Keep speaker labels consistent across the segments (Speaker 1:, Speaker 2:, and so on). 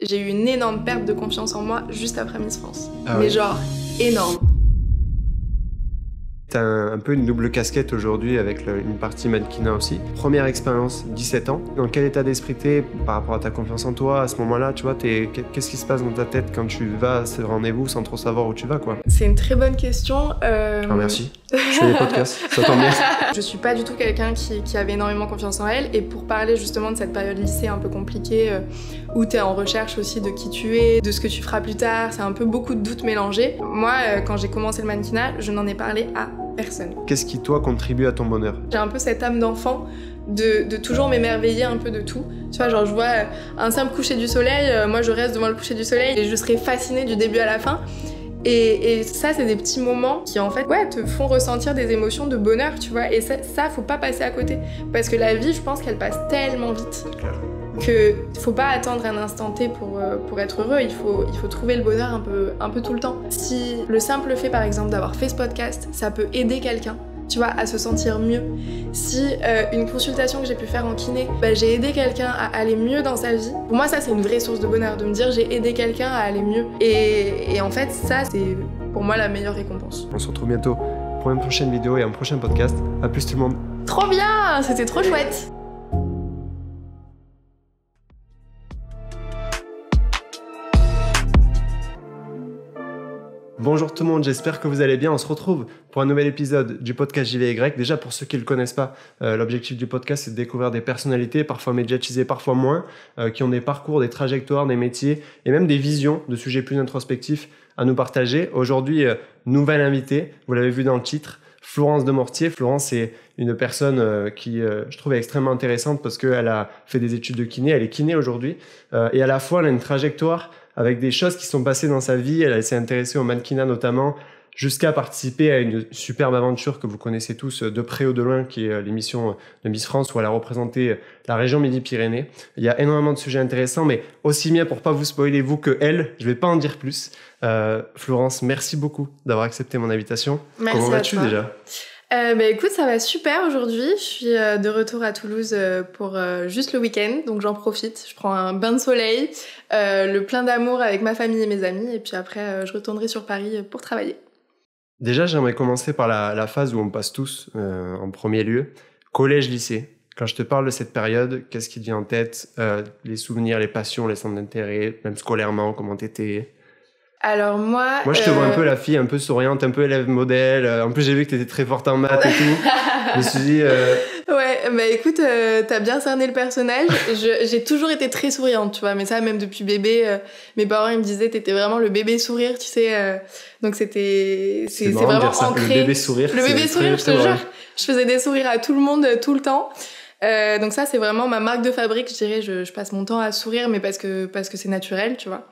Speaker 1: J'ai eu une énorme perte de confiance en moi juste après Miss France.
Speaker 2: Ah
Speaker 1: mais
Speaker 2: oui.
Speaker 1: genre, énorme.
Speaker 2: T'as un peu une double casquette aujourd'hui avec une partie mannequinat aussi. Première expérience, 17 ans. Dans quel état d'esprit t'es par rapport à ta confiance en toi à ce moment-là, tu vois, qu'est-ce qui se passe dans ta tête quand tu vas à ce rendez-vous sans trop savoir où tu vas, quoi?
Speaker 1: C'est une très bonne question.
Speaker 2: Merci. Je fais des podcasts, ça tombe bien.
Speaker 1: Je suis pas du tout quelqu'un qui avait énormément confiance en elle. Et pour parler justement de cette période lycée un peu compliquée, où t'es en recherche aussi de qui tu es, de ce que tu feras plus tard, c'est un peu beaucoup de doutes mélangés. Moi, quand j'ai commencé le mannequinat, je n'en ai parlé à personne.
Speaker 2: Qu'est-ce qui, toi, contribue à ton bonheur?
Speaker 1: J'ai un peu cette âme d'enfant de toujours m'émerveiller un peu de tout. Tu vois, genre je vois un simple coucher du soleil, moi je reste devant le coucher du soleil et je serai fascinée du début à la fin. Et ça, c'est des petits moments qui, en fait, te font ressentir des émotions de bonheur, tu vois. Et ça, faut pas passer à côté. Parce que la vie, je pense qu'elle passe tellement vite que faut pas attendre un instant T pour être heureux. Il faut trouver le bonheur un peu tout le temps. Si le simple fait, par exemple, d'avoir fait ce podcast, ça peut aider quelqu'un, tu vois, à se sentir mieux. Si une consultation que j'ai pu faire en kiné, j'ai aidé quelqu'un à aller mieux dans sa vie, pour moi ça c'est une vraie source de bonheur, de me dire j'ai aidé quelqu'un à aller mieux. Et en fait ça c'est pour moi la meilleure récompense.
Speaker 2: On se retrouve bientôt pour une prochaine vidéo et un prochain podcast. À plus tout le monde.
Speaker 1: Trop bien, c'était trop chouette.
Speaker 2: Bonjour tout le monde, j'espère que vous allez bien. On se retrouve pour un nouvel épisode du podcast JVY. Déjà, pour ceux qui ne le connaissent pas, l'objectif du podcast, c'est de découvrir des personnalités, parfois médiatisées, parfois moins, qui ont des parcours, des trajectoires, des métiers et même des visions de sujets plus introspectifs à nous partager. Aujourd'hui, nouvelle invitée, vous l'avez vu dans le titre, Florence Demortier. Florence, c'est une personne qui, je trouve, est extrêmement intéressante parce qu'elle a fait des études de kiné, elle est kiné aujourd'hui, et à la fois, elle a une trajectoire avec des choses qui sont passées dans sa vie. Elle s'est intéressée au mannequinat notamment, jusqu'à participer à une superbe aventure que vous connaissez tous de près ou de loin, qui est l'émission de Miss France, où elle a représenté la région Midi-Pyrénées. Il y a énormément de sujets intéressants, mais aussi bien pour pas vous spoiler vous que elle, je vais pas en dire plus. Florence, merci beaucoup d'avoir accepté mon invitation.
Speaker 1: Merci.
Speaker 2: Comment vas-tu déjà ?
Speaker 1: Écoute, ça va super aujourd'hui. Je suis de retour à Toulouse pour juste le week-end, donc j'en profite. Je prends un bain de soleil, le plein d'amour avec ma famille et mes amis, et puis après je retournerai sur Paris pour travailler.
Speaker 2: Déjà, j'aimerais commencer par la phase où on passe tous en premier lieu, collège-lycée. Quand je te parle de cette période, qu'est-ce qui te vient en tête ? Les souvenirs, les passions, les centres d'intérêt, même scolairement, comment t'étais ?
Speaker 1: Alors moi...
Speaker 2: Moi, je te vois un peu la fille un peu souriante, un peu élève modèle. En plus, j'ai vu que t'étais très forte en maths et tout. Je me suis dit...
Speaker 1: Ouais, écoute, t'as bien cerné le personnage. J'ai toujours été très souriante, tu vois. Mais ça, même depuis bébé, mes parents, ils me disaient, t'étais vraiment le bébé sourire, tu sais. Donc c'est vraiment ancré.
Speaker 2: Le bébé sourire.
Speaker 1: Le bébé sourire, je te jure. Je faisais des sourires à tout le monde, tout le temps. Donc ça, c'est vraiment ma marque de fabrique, je dirais. Je passe mon temps à sourire, mais parce que c'est naturel, tu vois.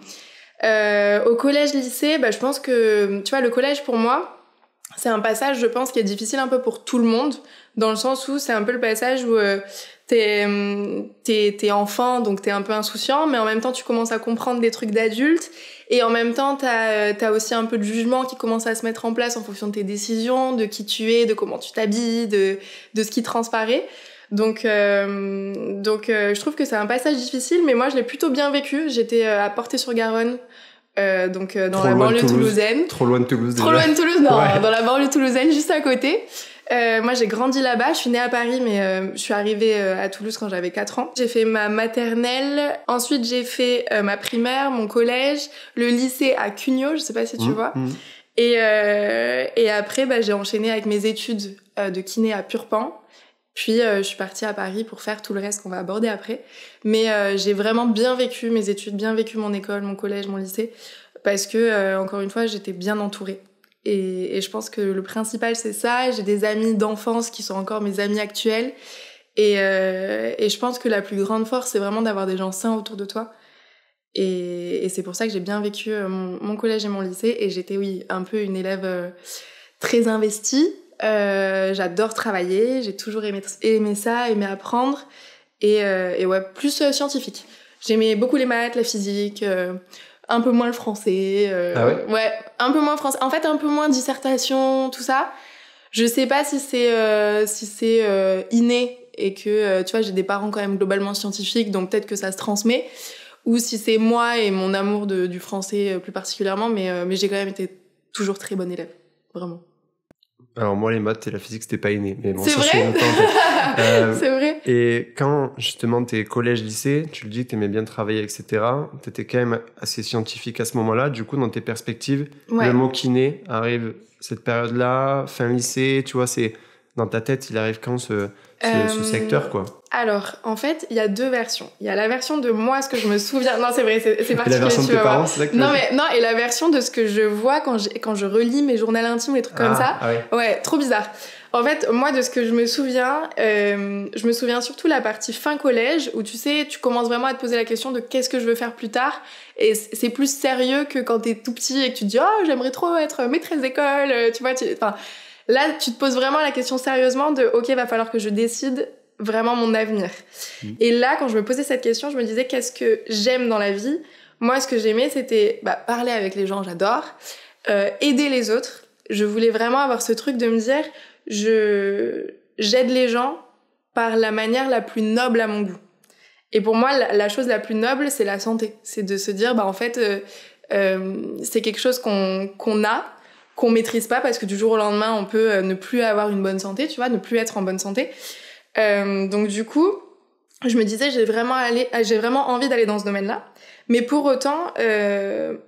Speaker 1: Au collège-lycée, je pense que, tu vois, le collège pour moi, c'est un passage, je pense, qui est difficile un peu pour tout le monde, dans le sens où c'est un peu le passage où t'es enfant, donc t'es un peu insouciant, mais en même temps tu commences à comprendre des trucs d'adulte, et en même temps t'as aussi un peu de jugement qui commence à se mettre en place en fonction de tes décisions, de qui tu es, de comment tu t'habilles, de ce qui transparaît. Donc je trouve que c'est un passage difficile, mais moi je l'ai plutôt bien vécu. J'étais à Portet-sur-Garonne, dans la banlieue toulousaine.
Speaker 2: Trop loin de Toulouse déjà.
Speaker 1: Trop loin de Toulouse, non,
Speaker 2: ouais.
Speaker 1: Dans la banlieue toulousaine, juste à côté. Moi j'ai grandi là-bas, je suis née à Paris, mais je suis arrivée à Toulouse quand j'avais 4 ans. J'ai fait ma maternelle, ensuite j'ai fait ma primaire, mon collège, le lycée à Cugnot, je sais pas si tu vois. Et après j'ai enchaîné avec mes études de kiné à Purpan. Puis je suis partie à Paris pour faire tout le reste qu'on va aborder après. Mais j'ai vraiment bien vécu mes études, bien vécu mon école, mon collège, mon lycée, parce que, encore une fois, j'étais bien entourée. Et je pense que le principal, c'est ça. J'ai des amis d'enfance qui sont encore mes amis actuels. Et je pense que la plus grande force, c'est vraiment d'avoir des gens sains autour de toi. Et c'est pour ça que j'ai bien vécu mon collège et mon lycée. Et j'étais, oui, un peu une élève très investie. J'adore travailler, j'ai toujours aimé ça, aimé apprendre, et ouais, plus scientifique. J'aimais beaucoup les maths, la physique, un peu moins le français.
Speaker 2: Ah ouais ?
Speaker 1: Ouais, un peu moins français. En fait, un peu moins dissertation, tout ça. Je sais pas si c'est inné et que, tu vois, j'ai des parents quand même globalement scientifiques, donc peut-être que ça se transmet. ou si c'est moi et mon amour du français plus particulièrement, mais j'ai quand même été toujours très bonne élève, vraiment.
Speaker 2: Alors moi, les maths et la physique, c'était pas inné. Mais bon,
Speaker 1: c'est
Speaker 2: ça,
Speaker 1: vrai
Speaker 2: c'est longtemps, en fait.
Speaker 1: C'est vrai.
Speaker 2: Et quand, justement, t'es collège-lycée, tu le dis que t'aimais bien travailler, etc. T'étais quand même assez scientifique à ce moment-là. Du coup, dans tes perspectives, le mot kiné arrive cette période-là, fin lycée, tu vois, c'est... Dans ta tête, il arrive quand ce secteur, quoi?
Speaker 1: Alors, en fait, il y a 2 versions. Il y a la version de moi, ce que je me souviens... Non, c'est vrai, c'est particulier. Et
Speaker 2: la version de tes parents, c'est ça que tu
Speaker 1: non, et la version de ce que je vois quand je relis mes journaux intimes, les trucs comme ça.
Speaker 2: Ah ouais.
Speaker 1: Ouais, trop bizarre. En fait, moi, de ce que je me souviens surtout la partie fin collège, où tu sais, tu commences vraiment à te poser la question de qu'est-ce que je veux faire plus tard. Et c'est plus sérieux que quand t'es tout petit et que tu te dis « Oh, j'aimerais trop être maîtresse d'école », tu vois, enfin... Là, tu te poses vraiment la question sérieusement de « Ok, va falloir que je décide vraiment mon avenir. » Et là, quand je me posais cette question, je me disais « Qu'est-ce que j'aime dans la vie ?» Moi, ce que j'aimais, c'était parler avec les gens, j'adore. Aider les autres. Je voulais vraiment avoir ce truc de me dire « J'aide les gens par la manière la plus noble à mon goût. » Et pour moi, la chose la plus noble, c'est la santé. C'est de se dire en fait, c'est quelque chose qu'on a, qu'on maîtrise pas parce que du jour au lendemain on peut ne plus avoir une bonne santé, tu vois, ne plus être en bonne santé. Donc du coup, je me disais j'ai vraiment envie d'aller dans ce domaine-là, mais pour autant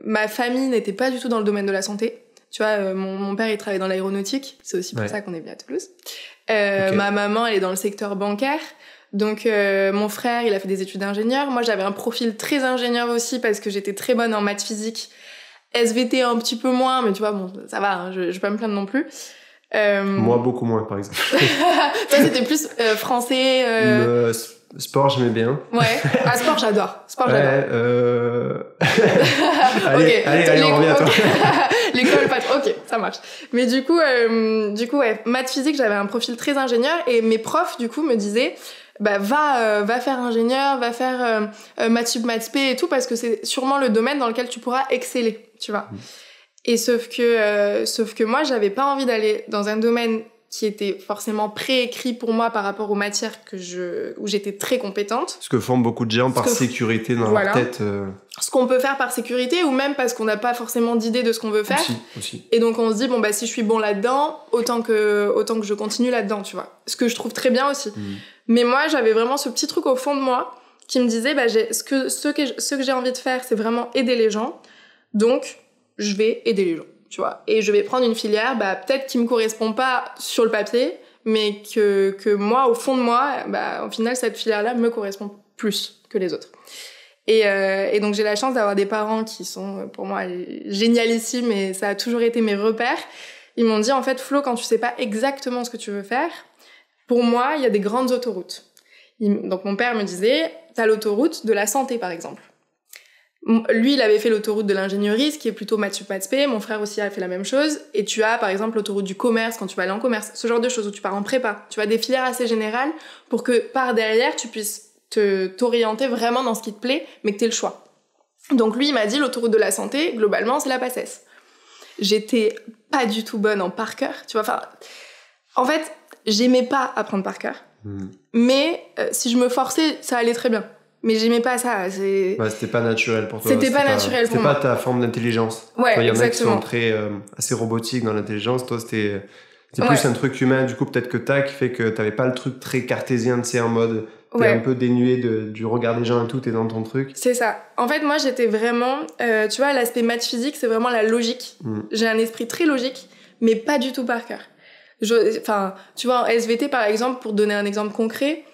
Speaker 1: ma famille n'était pas du tout dans le domaine de la santé. Tu vois, mon père il travaillait dans l'aéronautique, c'est aussi pour ça qu'on est venu à Toulouse. Okay. Ma maman elle est dans le secteur bancaire. Donc mon frère il a fait des études d'ingénieur. Moi j'avais un profil très ingénieur aussi parce que j'étais très bonne en maths physique. SVT un petit peu moins, mais tu vois, bon, ça va, hein, je vais pas me plaindre non plus.
Speaker 2: Moi, beaucoup moins, par exemple.
Speaker 1: Toi, c'était plus français...
Speaker 2: Sport, j'aimais bien.
Speaker 1: Ouais, sport, j'adore.
Speaker 2: Allez, on revient à toi.
Speaker 1: L'école, pas trop. Ok, ça marche. Mais du coup, ouais, maths physique, j'avais un profil très ingénieur, et mes profs, du coup, me disaient... va faire ingénieur, va faire maths sup, maths spé et tout, parce que c'est sûrement le domaine dans lequel tu pourras exceller, tu vois. Et sauf que moi, j'avais pas envie d'aller dans un domaine qui était forcément préécrit pour moi par rapport aux matières où j'étais très compétente.
Speaker 2: Ce que font beaucoup de gens par sécurité dans leur tête.
Speaker 1: Ce qu'on peut faire par sécurité, ou même parce qu'on n'a pas forcément d'idée de ce qu'on veut faire.
Speaker 2: Aussi.
Speaker 1: Et donc on se dit, si je suis bon là-dedans, autant que je continue là-dedans, tu vois. Ce que je trouve très bien aussi. Mais moi, j'avais vraiment ce petit truc au fond de moi qui me disait, ce que j'ai envie de faire, c'est vraiment aider les gens. Donc, je vais aider les gens, tu vois. Et je vais prendre une filière, peut-être qui me correspond pas sur le papier, mais que moi, au fond de moi, au final, cette filière-là me correspond plus que les autres. Et donc, j'ai la chance d'avoir des parents qui sont, pour moi, génialissimes, et ça a toujours été mes repères. Ils m'ont dit, en fait, Flo, quand tu sais pas exactement ce que tu veux faire, pour moi, il y a des grandes autoroutes. Donc mon père me disait, t'as l'autoroute de la santé par exemple. Lui, il avait fait l'autoroute de l'ingénierie, ce qui est plutôt maths sup, maths spé. Mon frère aussi a fait la même chose. Et tu as par exemple l'autoroute du commerce quand tu vas aller en commerce. Ce genre de choses où tu pars en prépa. Tu as des filières assez générales pour que par derrière, tu puisses t'orienter vraiment dans ce qui te plaît, mais que t'aies le choix. Donc lui, il m'a dit, l'autoroute de la santé, globalement, c'est la PACES. J'étais pas du tout bonne en par cœur, tu vois. Enfin, en fait... J'aimais pas apprendre par cœur, mais si je me forçais, ça allait très bien. Mais j'aimais pas ça.
Speaker 2: C'était pas naturel pour toi.
Speaker 1: C'était pas naturel pour moi.
Speaker 2: C'était pas ta forme d'intelligence.
Speaker 1: Ouais,
Speaker 2: il y en a qui
Speaker 1: exactement.
Speaker 2: sont très assez robotiques dans l'intelligence. Toi, c'était plus un truc humain. Du coup, peut-être que qui fait que t'avais pas le truc très cartésien, tu sais, en mode t'es un peu dénué du regard des gens et tout, t'es dans ton truc.
Speaker 1: C'est ça. En fait, moi, j'étais vraiment, tu vois, l'aspect maths physique, c'est vraiment la logique. J'ai un esprit très logique, mais pas du tout par cœur. Tu vois, en SVT, par exemple, pour donner un exemple concret,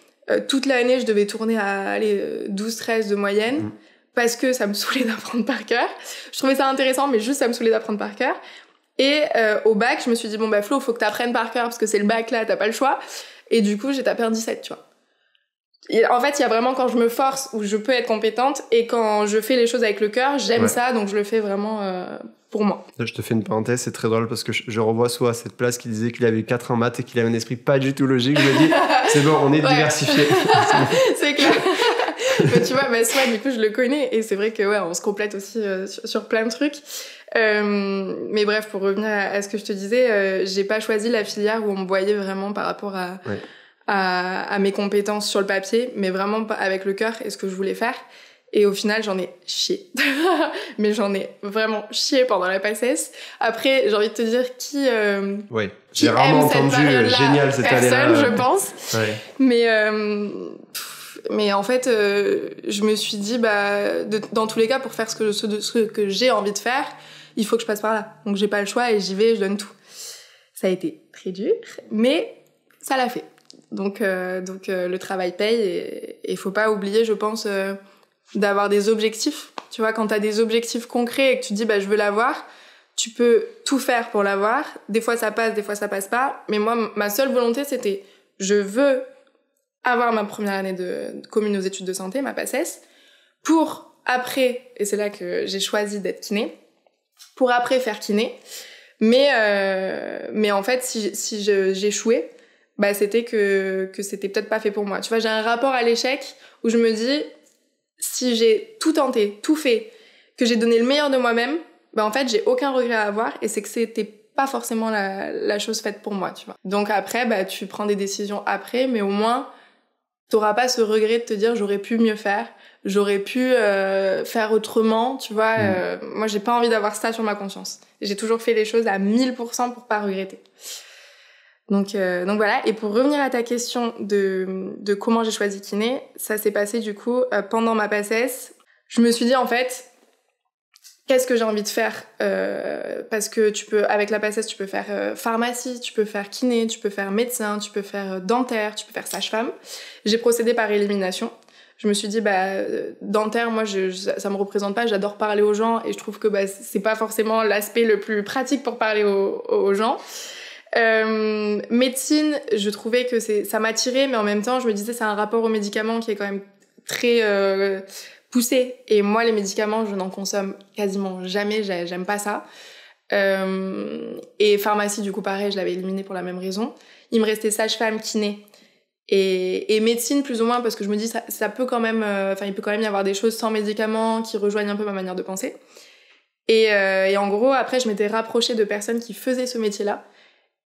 Speaker 1: toute l'année, je devais tourner à 12-13 de moyenne, parce que ça me saoulait d'apprendre par cœur. Je trouvais ça intéressant, mais juste ça me saoulait d'apprendre par cœur. Et au bac, je me suis dit, Flo, faut que t'apprennes par cœur, parce que c'est le bac là, t'as pas le choix. Et du coup, j'ai tapé un 17, tu vois. Et en fait, il y a vraiment quand je me force, où je peux être compétente, et quand je fais les choses avec le cœur, j'aime ça, donc je le fais vraiment... pour moi.
Speaker 2: Je te fais une parenthèse, c'est très drôle parce que je revois soit à cette place qui disait qu'il avait 4 en maths et qu'il avait un esprit pas du tout logique. Je me dis, c'est bon, on est diversifié.
Speaker 1: C'est clair. Mais tu vois, soit du coup je le connais et c'est vrai que on se complète aussi sur plein de trucs. Mais bref, pour revenir à ce que je te disais, j'ai pas choisi la filière où on me voyait vraiment par rapport à mes compétences sur le papier, mais vraiment avec le cœur et ce que je voulais faire. Et au final, j'en ai chié. Mais j'en ai vraiment chié pendant la PACES. Après, j'ai envie de te dire
Speaker 2: Oui, j'ai rarement entendu génial cette année-là.
Speaker 1: Personne, je pense.
Speaker 2: Ouais.
Speaker 1: Mais en fait, je me suis dit, dans tous les cas, pour faire ce que j'ai envie de faire, il faut que je passe par là. Donc, j'ai pas le choix et j'y vais, je donne tout. Ça a été très dur, mais ça l'a fait. Donc, le travail paye et il faut pas oublier, je pense, d'avoir des objectifs. Tu vois, quand t'as des objectifs concrets et que tu dis, je veux l'avoir, tu peux tout faire pour l'avoir. Des fois, ça passe, des fois, ça passe pas. Mais moi, ma seule volonté, c'était, je veux avoir ma première année de commune aux études de santé, ma PACES, pour après, et c'est là que j'ai choisi d'être kiné, pour après faire kiné. Mais en fait, si j'échouais, c'était que c'était peut-être pas fait pour moi. Tu vois, j'ai un rapport à l'échec où je me dis, si j'ai tout tenté, tout fait, que j'ai donné le meilleur de moi-même, en fait, j'ai aucun regret à avoir et c'est que c'était pas forcément la chose faite pour moi, tu vois. Donc après, tu prends des décisions après, mais au moins, t'auras pas ce regret de te dire j'aurais pu mieux faire, j'aurais pu faire autrement, tu vois. Moi, j'ai pas envie d'avoir ça sur ma conscience. J'ai toujours fait les choses à 1000% pour pas regretter. Donc voilà. Et pour revenir à ta question de comment j'ai choisi kiné, ça s'est passé du coup pendant ma PACES. Je me suis dit en fait, qu'est-ce que j'ai envie de faire parce que avec la PACES, tu peux faire pharmacie, tu peux faire kiné, tu peux faire médecin, tu peux faire dentaire, tu peux faire sage-femme. J'ai procédé par élimination. Je me suis dit, dentaire, moi, ça me représente pas, j'adore parler aux gens et je trouve que c'est pas forcément l'aspect le plus pratique pour parler aux gens. Médecine, je trouvais que ça m'attirait, mais en même temps, je me disais, c'est un rapport aux médicaments qui est quand même très poussé. Et moi, les médicaments, je n'en consomme quasiment jamais, j'aime pas ça. Et pharmacie, du coup, pareil, je l'avais éliminé pour la même raison. Il me restait sage-femme, kiné. Et médecine, plus ou moins, parce que je me dis, ça peut quand même, il peut quand même y avoir des choses sans médicaments qui rejoignent un peu ma manière de penser. Et en gros, après, je m'étais rapprochée de personnes qui faisaient ce métier-là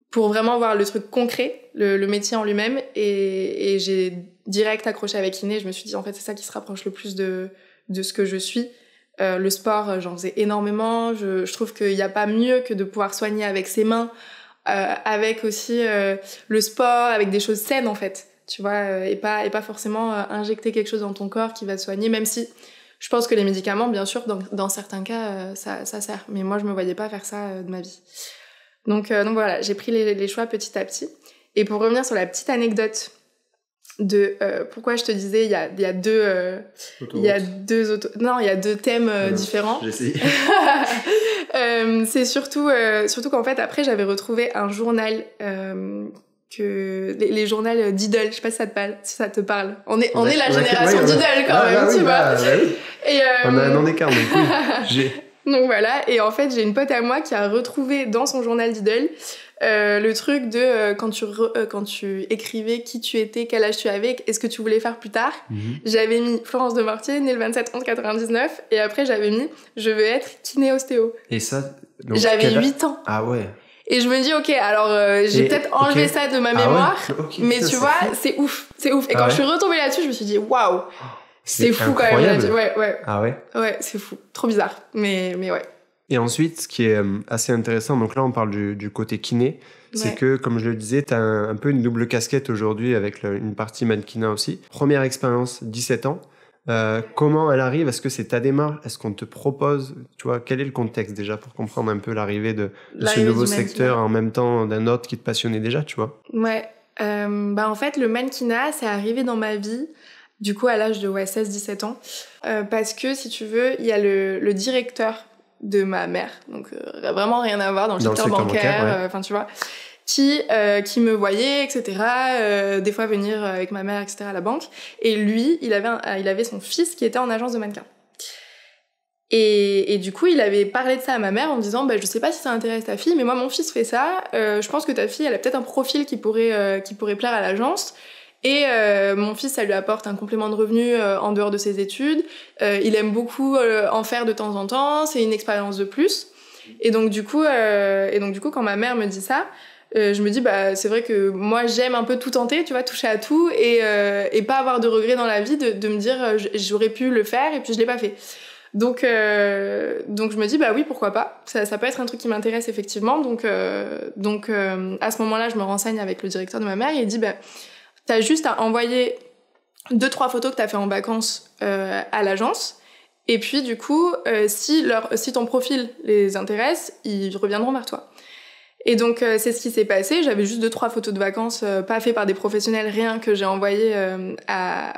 Speaker 1: pour vraiment voir le truc concret, le métier en lui-même. Et j'ai direct accroché avec kiné. Je me suis dit, en fait, c'est ça qui se rapproche le plus de ce que je suis. Le sport, j'en faisais énormément. Je trouve qu'il n'y a pas mieux que de pouvoir soigner avec ses mains, avec aussi le sport, avec des choses saines en fait, tu vois, et pas forcément injecter quelque chose dans ton corps qui va te soigner, même si je pense que les médicaments, bien sûr, dans certains cas, ça sert. Mais moi, je me voyais pas faire ça de ma vie. Donc voilà, j'ai pris les choix petit à petit. Et pour revenir sur la petite anecdote de pourquoi je te disais il y a deux thèmes différents.
Speaker 2: J'essaie.
Speaker 1: C'est surtout qu'en fait après j'avais retrouvé un journal que les journaux d'Idol, je sais pas si ça te parle. On est la génération d'Idol quand même, tu vois.
Speaker 2: Oui.
Speaker 1: Et
Speaker 2: on a un an d'écart, donc oui.
Speaker 1: Donc voilà, et en fait j'ai une pote à moi qui a retrouvé dans son journal d'Idol le truc de quand tu écrivais qui tu étais, quel âge tu avais, est-ce que tu voulais faire plus tard. J'avais mis Florence de Mortier, née le 27/11/99, et après j'avais mis je veux être kiné-ostéo.
Speaker 2: Et ça, donc,
Speaker 1: j'avais 8 ans.
Speaker 2: Ah ouais.
Speaker 1: Et je me dis ok, alors j'ai peut-être enlevé ça de ma mémoire, mais tu vois, c'est ouf. Et quand je suis retombée là-dessus, je me suis dit waouh. C'est fou
Speaker 2: incroyable.
Speaker 1: Quand même. Ouais.
Speaker 2: Ah ouais.
Speaker 1: Ouais, c'est fou. Trop bizarre. Mais ouais.
Speaker 2: Et ensuite, ce qui est assez intéressant, donc là on parle du côté kiné, c'est que, comme je le disais, tu as un peu une double casquette aujourd'hui avec une partie mannequinat aussi. Première expérience, 17 ans. Comment elle arrive? Est-ce que c'est ta démarche? Est-ce qu'on te propose? Tu vois, quel est le contexte déjà pour comprendre un peu l'arrivée de ce nouveau secteur en même temps d'un autre qui te passionnait déjà, tu vois?
Speaker 1: Ouais. En fait, le mannequinat, c'est arrivé dans ma vie du coup à l'âge de 16-17 ans. Parce que, si tu veux, il y a le directeur de ma mère, donc vraiment rien à voir dans le secteur bancaire, tu vois, qui me voyait, etc. Des fois venir avec ma mère, etc. à la banque. Et lui, il avait son fils qui était en agence de mannequin. Et du coup, il avait parlé de ça à ma mère en disant je sais pas si ça intéresse ta fille, mais moi mon fils fait ça. Je pense que ta fille, elle a peut-être un profil qui pourrait plaire à l'agence. Et mon fils, ça lui apporte un complément de revenu en dehors de ses études. Il aime beaucoup en faire de temps en temps. C'est une expérience de plus. Et donc du coup, quand ma mère me dit ça, je me dis bah c'est vrai que moi j'aime un peu tout tenter, tu vois, toucher à tout et pas avoir de regrets dans la vie de me dire j'aurais pu le faire et puis je l'ai pas fait. Donc je me dis bah oui, pourquoi pas, ça peut être un truc qui m'intéresse effectivement. Donc à ce moment-là je me renseigne avec le directeur de ma mère et il dit bah t'as juste à envoyer 2-3 photos que t'as fait en vacances à l'agence. Et puis du coup, si ton profil les intéresse, ils reviendront vers toi. Et donc c'est ce qui s'est passé. J'avais juste 2-3 photos de vacances, pas faites par des professionnels, rien, que j'ai envoyé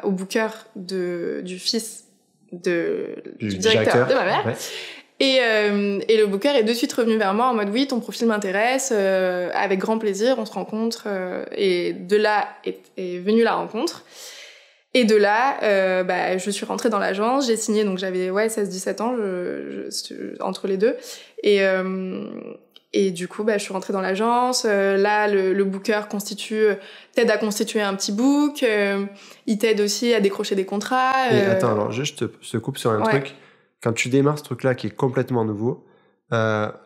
Speaker 1: au booker du fils du directeur de ma mère.
Speaker 2: Ouais.
Speaker 1: Et le booker est de suite revenu vers moi en mode oui, ton profil m'intéresse, avec grand plaisir, on se rencontre. Et de là est venue la rencontre. Et de là, je suis rentrée dans l'agence, j'ai signé, donc j'avais 16-17 ans entre les deux. Et du coup, je suis rentrée dans l'agence. Là, le booker t'aide à constituer un petit book. Il t'aide aussi à décrocher des contrats.
Speaker 2: Et attends, alors juste je te coupe sur un truc. Quand tu démarres ce truc-là qui est complètement nouveau,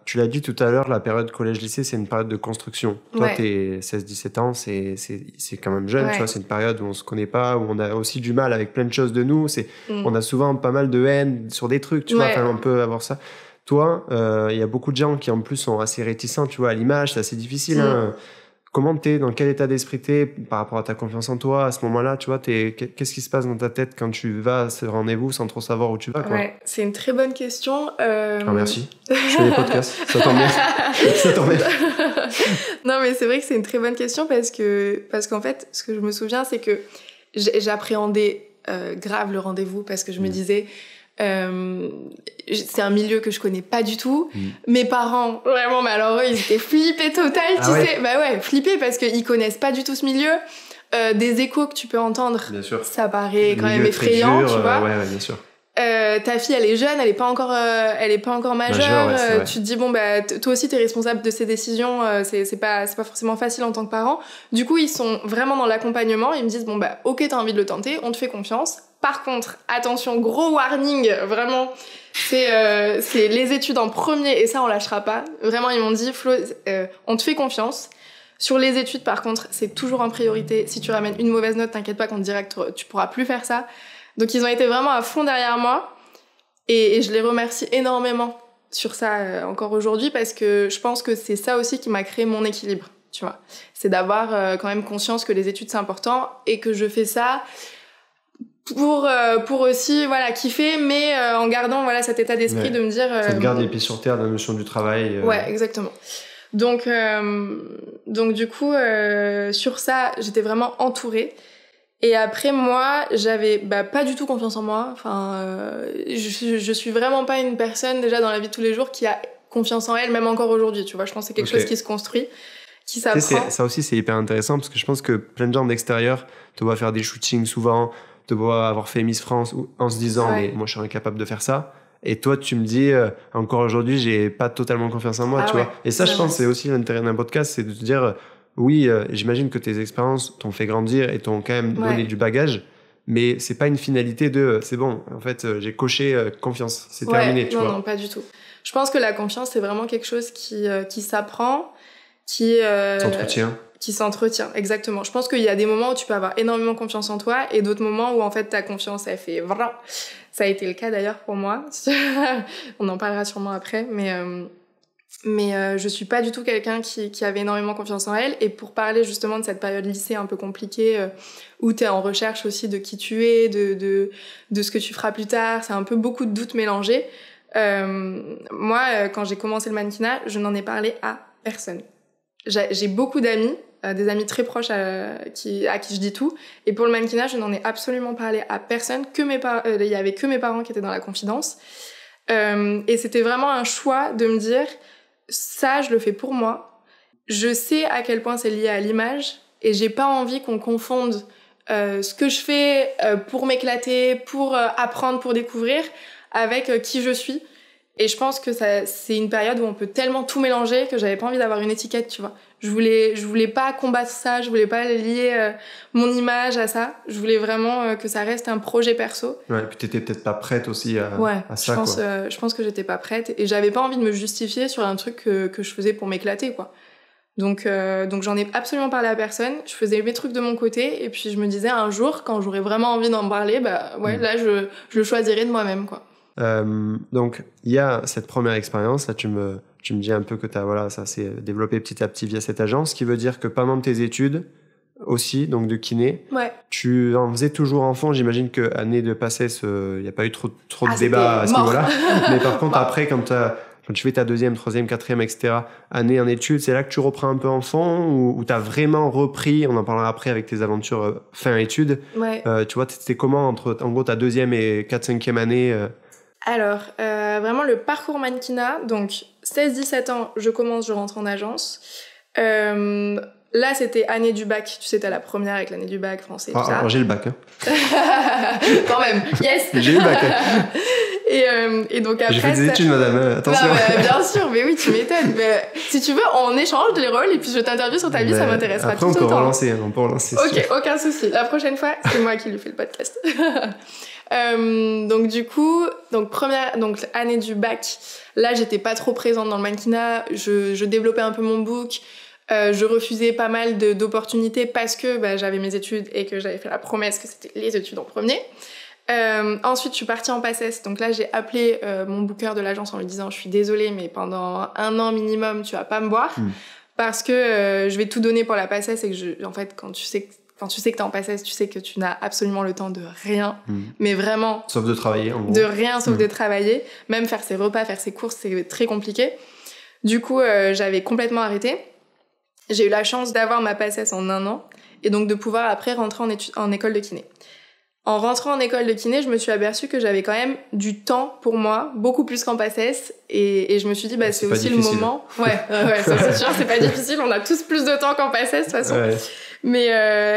Speaker 2: tu l'as dit tout à l'heure, la période collège-lycée, c'est une période de construction. Toi, t'es 16-17 ans, c'est quand même jeune, tu vois, c'est une période où on se connaît pas, où on a aussi du mal avec plein de choses de nous. On a souvent pas mal de haine sur des trucs, tu vois, enfin, on peut avoir ça. Toi, il y a beaucoup de gens qui en plus sont assez réticents, tu vois, à l'image, c'est assez difficile. Hein. Comment dans quel état d'esprit t'es par rapport à ta confiance en toi à ce moment-là, tu vois, qu'est-ce qui se passe dans ta tête quand tu vas à ce rendez-vous sans trop savoir où tu vas, quoi?
Speaker 1: Ouais, c'est une très bonne question.
Speaker 2: Ah, merci. Je fais des podcasts, ça t'emmerde. Ça t'emmerde.
Speaker 1: Non, mais c'est vrai que c'est une très bonne question parce qu'en fait, ce que je me souviens, c'est que j'appréhendais grave le rendez-vous parce que je me disais c'est un milieu que je connais pas du tout. Mes parents, vraiment, mais alors eux, ils étaient flippés total, tu sais. Bah ouais, flippés parce qu'ils connaissent pas du tout ce milieu. Des échos que tu peux entendre, ça paraît quand même effrayant, tu vois.
Speaker 2: Ouais, bien sûr.
Speaker 1: Ta fille, elle est jeune, elle est pas encore majeure. Tu te dis bon bah toi aussi t'es responsable de ses décisions. C'est pas forcément facile en tant que parent. Du coup, ils sont vraiment dans l'accompagnement. Ils me disent bon bah ok, t'as envie de le tenter, on te fait confiance. Par contre, attention, gros warning, vraiment, c'est les études en premier et ça on lâchera pas. Vraiment, ils m'ont dit Flo, on te fait confiance. Sur les études, par contre, c'est toujours en priorité. Si tu ramènes une mauvaise note, t'inquiète pas qu'on te dira que tu pourras plus faire ça. Donc ils ont été vraiment à fond derrière moi et je les remercie énormément sur ça encore aujourd'hui parce que je pense que c'est ça aussi qui m'a créé mon équilibre, tu vois. C'est d'avoir quand même conscience que les études c'est important et que je fais ça pour aussi kiffer mais en gardant cet état d'esprit de me dire
Speaker 2: ça te garde les pieds sur terre, la notion du travail.
Speaker 1: Ouais, exactement. Donc du coup sur ça, j'étais vraiment entourée. Et après, moi, j'avais pas du tout confiance en moi. Enfin, je suis vraiment pas une personne, déjà dans la vie de tous les jours, qui a confiance en elle, même encore aujourd'hui, tu vois. Je pense que c'est quelque chose qui se construit, qui s'apprend.
Speaker 2: Ça aussi, c'est hyper intéressant, parce que je pense que plein de gens d'extérieur te voient faire des shootings souvent, te voient avoir fait Miss France, en se disant, mais moi, je suis incapable de faire ça. Et toi, tu me dis, encore aujourd'hui, j'ai pas totalement confiance en moi, tu vois. Et ça, je pense, c'est aussi l'intérêt d'un podcast, c'est de te dire... Oui, j'imagine que tes expériences t'ont fait grandir et t'ont quand même donné du bagage, mais c'est pas une finalité c'est bon, en fait, j'ai coché confiance, c'est terminé, tu vois.
Speaker 1: Non, pas du tout. Je pense que la confiance, c'est vraiment quelque chose qui s'apprend, qui s'entretient, exactement. Je pense qu'il y a des moments où tu peux avoir énormément confiance en toi et d'autres moments où, en fait, ta confiance, elle fait... Ça a été le cas, d'ailleurs, pour moi. On en parlera sûrement après, mais je suis pas du tout quelqu'un qui avait énormément confiance en elle. Et pour parler justement de cette période lycée un peu compliquée où t'es en recherche aussi de qui tu es, de ce que tu feras plus tard, c'est un peu beaucoup de doutes mélangés. Moi, quand j'ai commencé le mannequinat, je n'en ai parlé à personne. J'ai beaucoup d'amis, des amis très proches à qui je dis tout. Et pour le mannequinat, je n'en ai absolument parlé à personne. Il y avait que mes parents qui étaient dans la confidence. Et c'était vraiment un choix de me dire... Ça, je le fais pour moi. Je sais à quel point c'est lié à l'image et j'ai pas envie qu'on confonde ce que je fais pour m'éclater, pour apprendre, pour découvrir avec qui je suis. Et je pense que c'est une période où on peut tellement tout mélanger que j'avais pas envie d'avoir une étiquette, tu vois. Je voulais pas combattre ça, je voulais pas lier mon image à ça. Je voulais vraiment que ça reste un projet perso.
Speaker 2: Ouais, et puis t'étais peut-être pas prête aussi à ça,
Speaker 1: je pense que j'étais pas prête et j'avais pas envie de me justifier sur un truc que je faisais pour m'éclater, quoi. Donc j'en ai absolument parlé à personne. Je faisais mes trucs de mon côté et puis je me disais un jour, quand j'aurais vraiment envie d'en parler, là je le choisirais de moi-même, quoi.
Speaker 2: Donc il y a cette première expérience, là tu me dis un peu que ça s'est développé petit à petit via cette agence, ce qui veut dire que pendant tes études aussi, donc de kiné, tu en faisais toujours enfant. J'imagine que année de PACES, il n'y a pas eu trop de débats à ce niveau-là. Mais par contre, après, quand tu fais ta deuxième, troisième, quatrième, etc., année en études, c'est là que tu reprends un peu enfant ou tu as vraiment repris, on en parlera après avec tes aventures fin études. Tu vois, c'était comment entre en gros ta deuxième et 4-5e année
Speaker 1: Alors, vraiment le parcours mannequinat, donc 16-17 ans, je rentre en agence. Là, c'était année du bac. Tu sais, t'as la première avec l'année du bac, français, tout ça.
Speaker 2: Alors, j'ai le bac. Hein.
Speaker 1: Quand même, yes.
Speaker 2: J'ai eu le bac.
Speaker 1: Et donc après...
Speaker 2: J'ai fait des études, madame. Attention.
Speaker 1: Non, bien sûr, mais oui, tu m'étonnes. Mais, si tu veux, on échange les rôles et puis je t'interviewe sur ta vie, ça m'intéressera tout autant.
Speaker 2: On peut relancer.
Speaker 1: Ok, aucun souci. La prochaine fois, c'est moi qui lui fais le podcast. Donc du coup, première année du bac, là j'étais pas trop présente dans le mannequinat, je développais un peu mon book, je refusais pas mal d'opportunités parce que j'avais mes études et que j'avais fait la promesse que c'était les études en premier. Ensuite je suis partie en PACES, donc là j'ai appelé mon booker de l'agence en lui disant je suis désolée mais pendant 1 an minimum tu vas pas me voir parce que je vais tout donner pour la PACES et que en fait quand tu sais que t'es en PACES, tu sais que tu n'as absolument le temps de rien, mais vraiment...
Speaker 2: Sauf de travailler, en gros.
Speaker 1: De rien, sauf de travailler. Même faire ses repas, faire ses courses, c'est très compliqué. Du coup, j'avais complètement arrêté. J'ai eu la chance d'avoir ma PACES en 1 an, et donc de pouvoir après rentrer en école de kiné. En rentrant en école de kiné, je me suis aperçue que j'avais quand même du temps pour moi, beaucoup plus qu'en PACES, et je me suis dit, c'est aussi
Speaker 2: difficile.
Speaker 1: Le moment... Ouais, ça c'est sûr, c'est pas difficile, on a tous plus de temps qu'en PACES, de toute façon.
Speaker 2: Ouais.
Speaker 1: Mais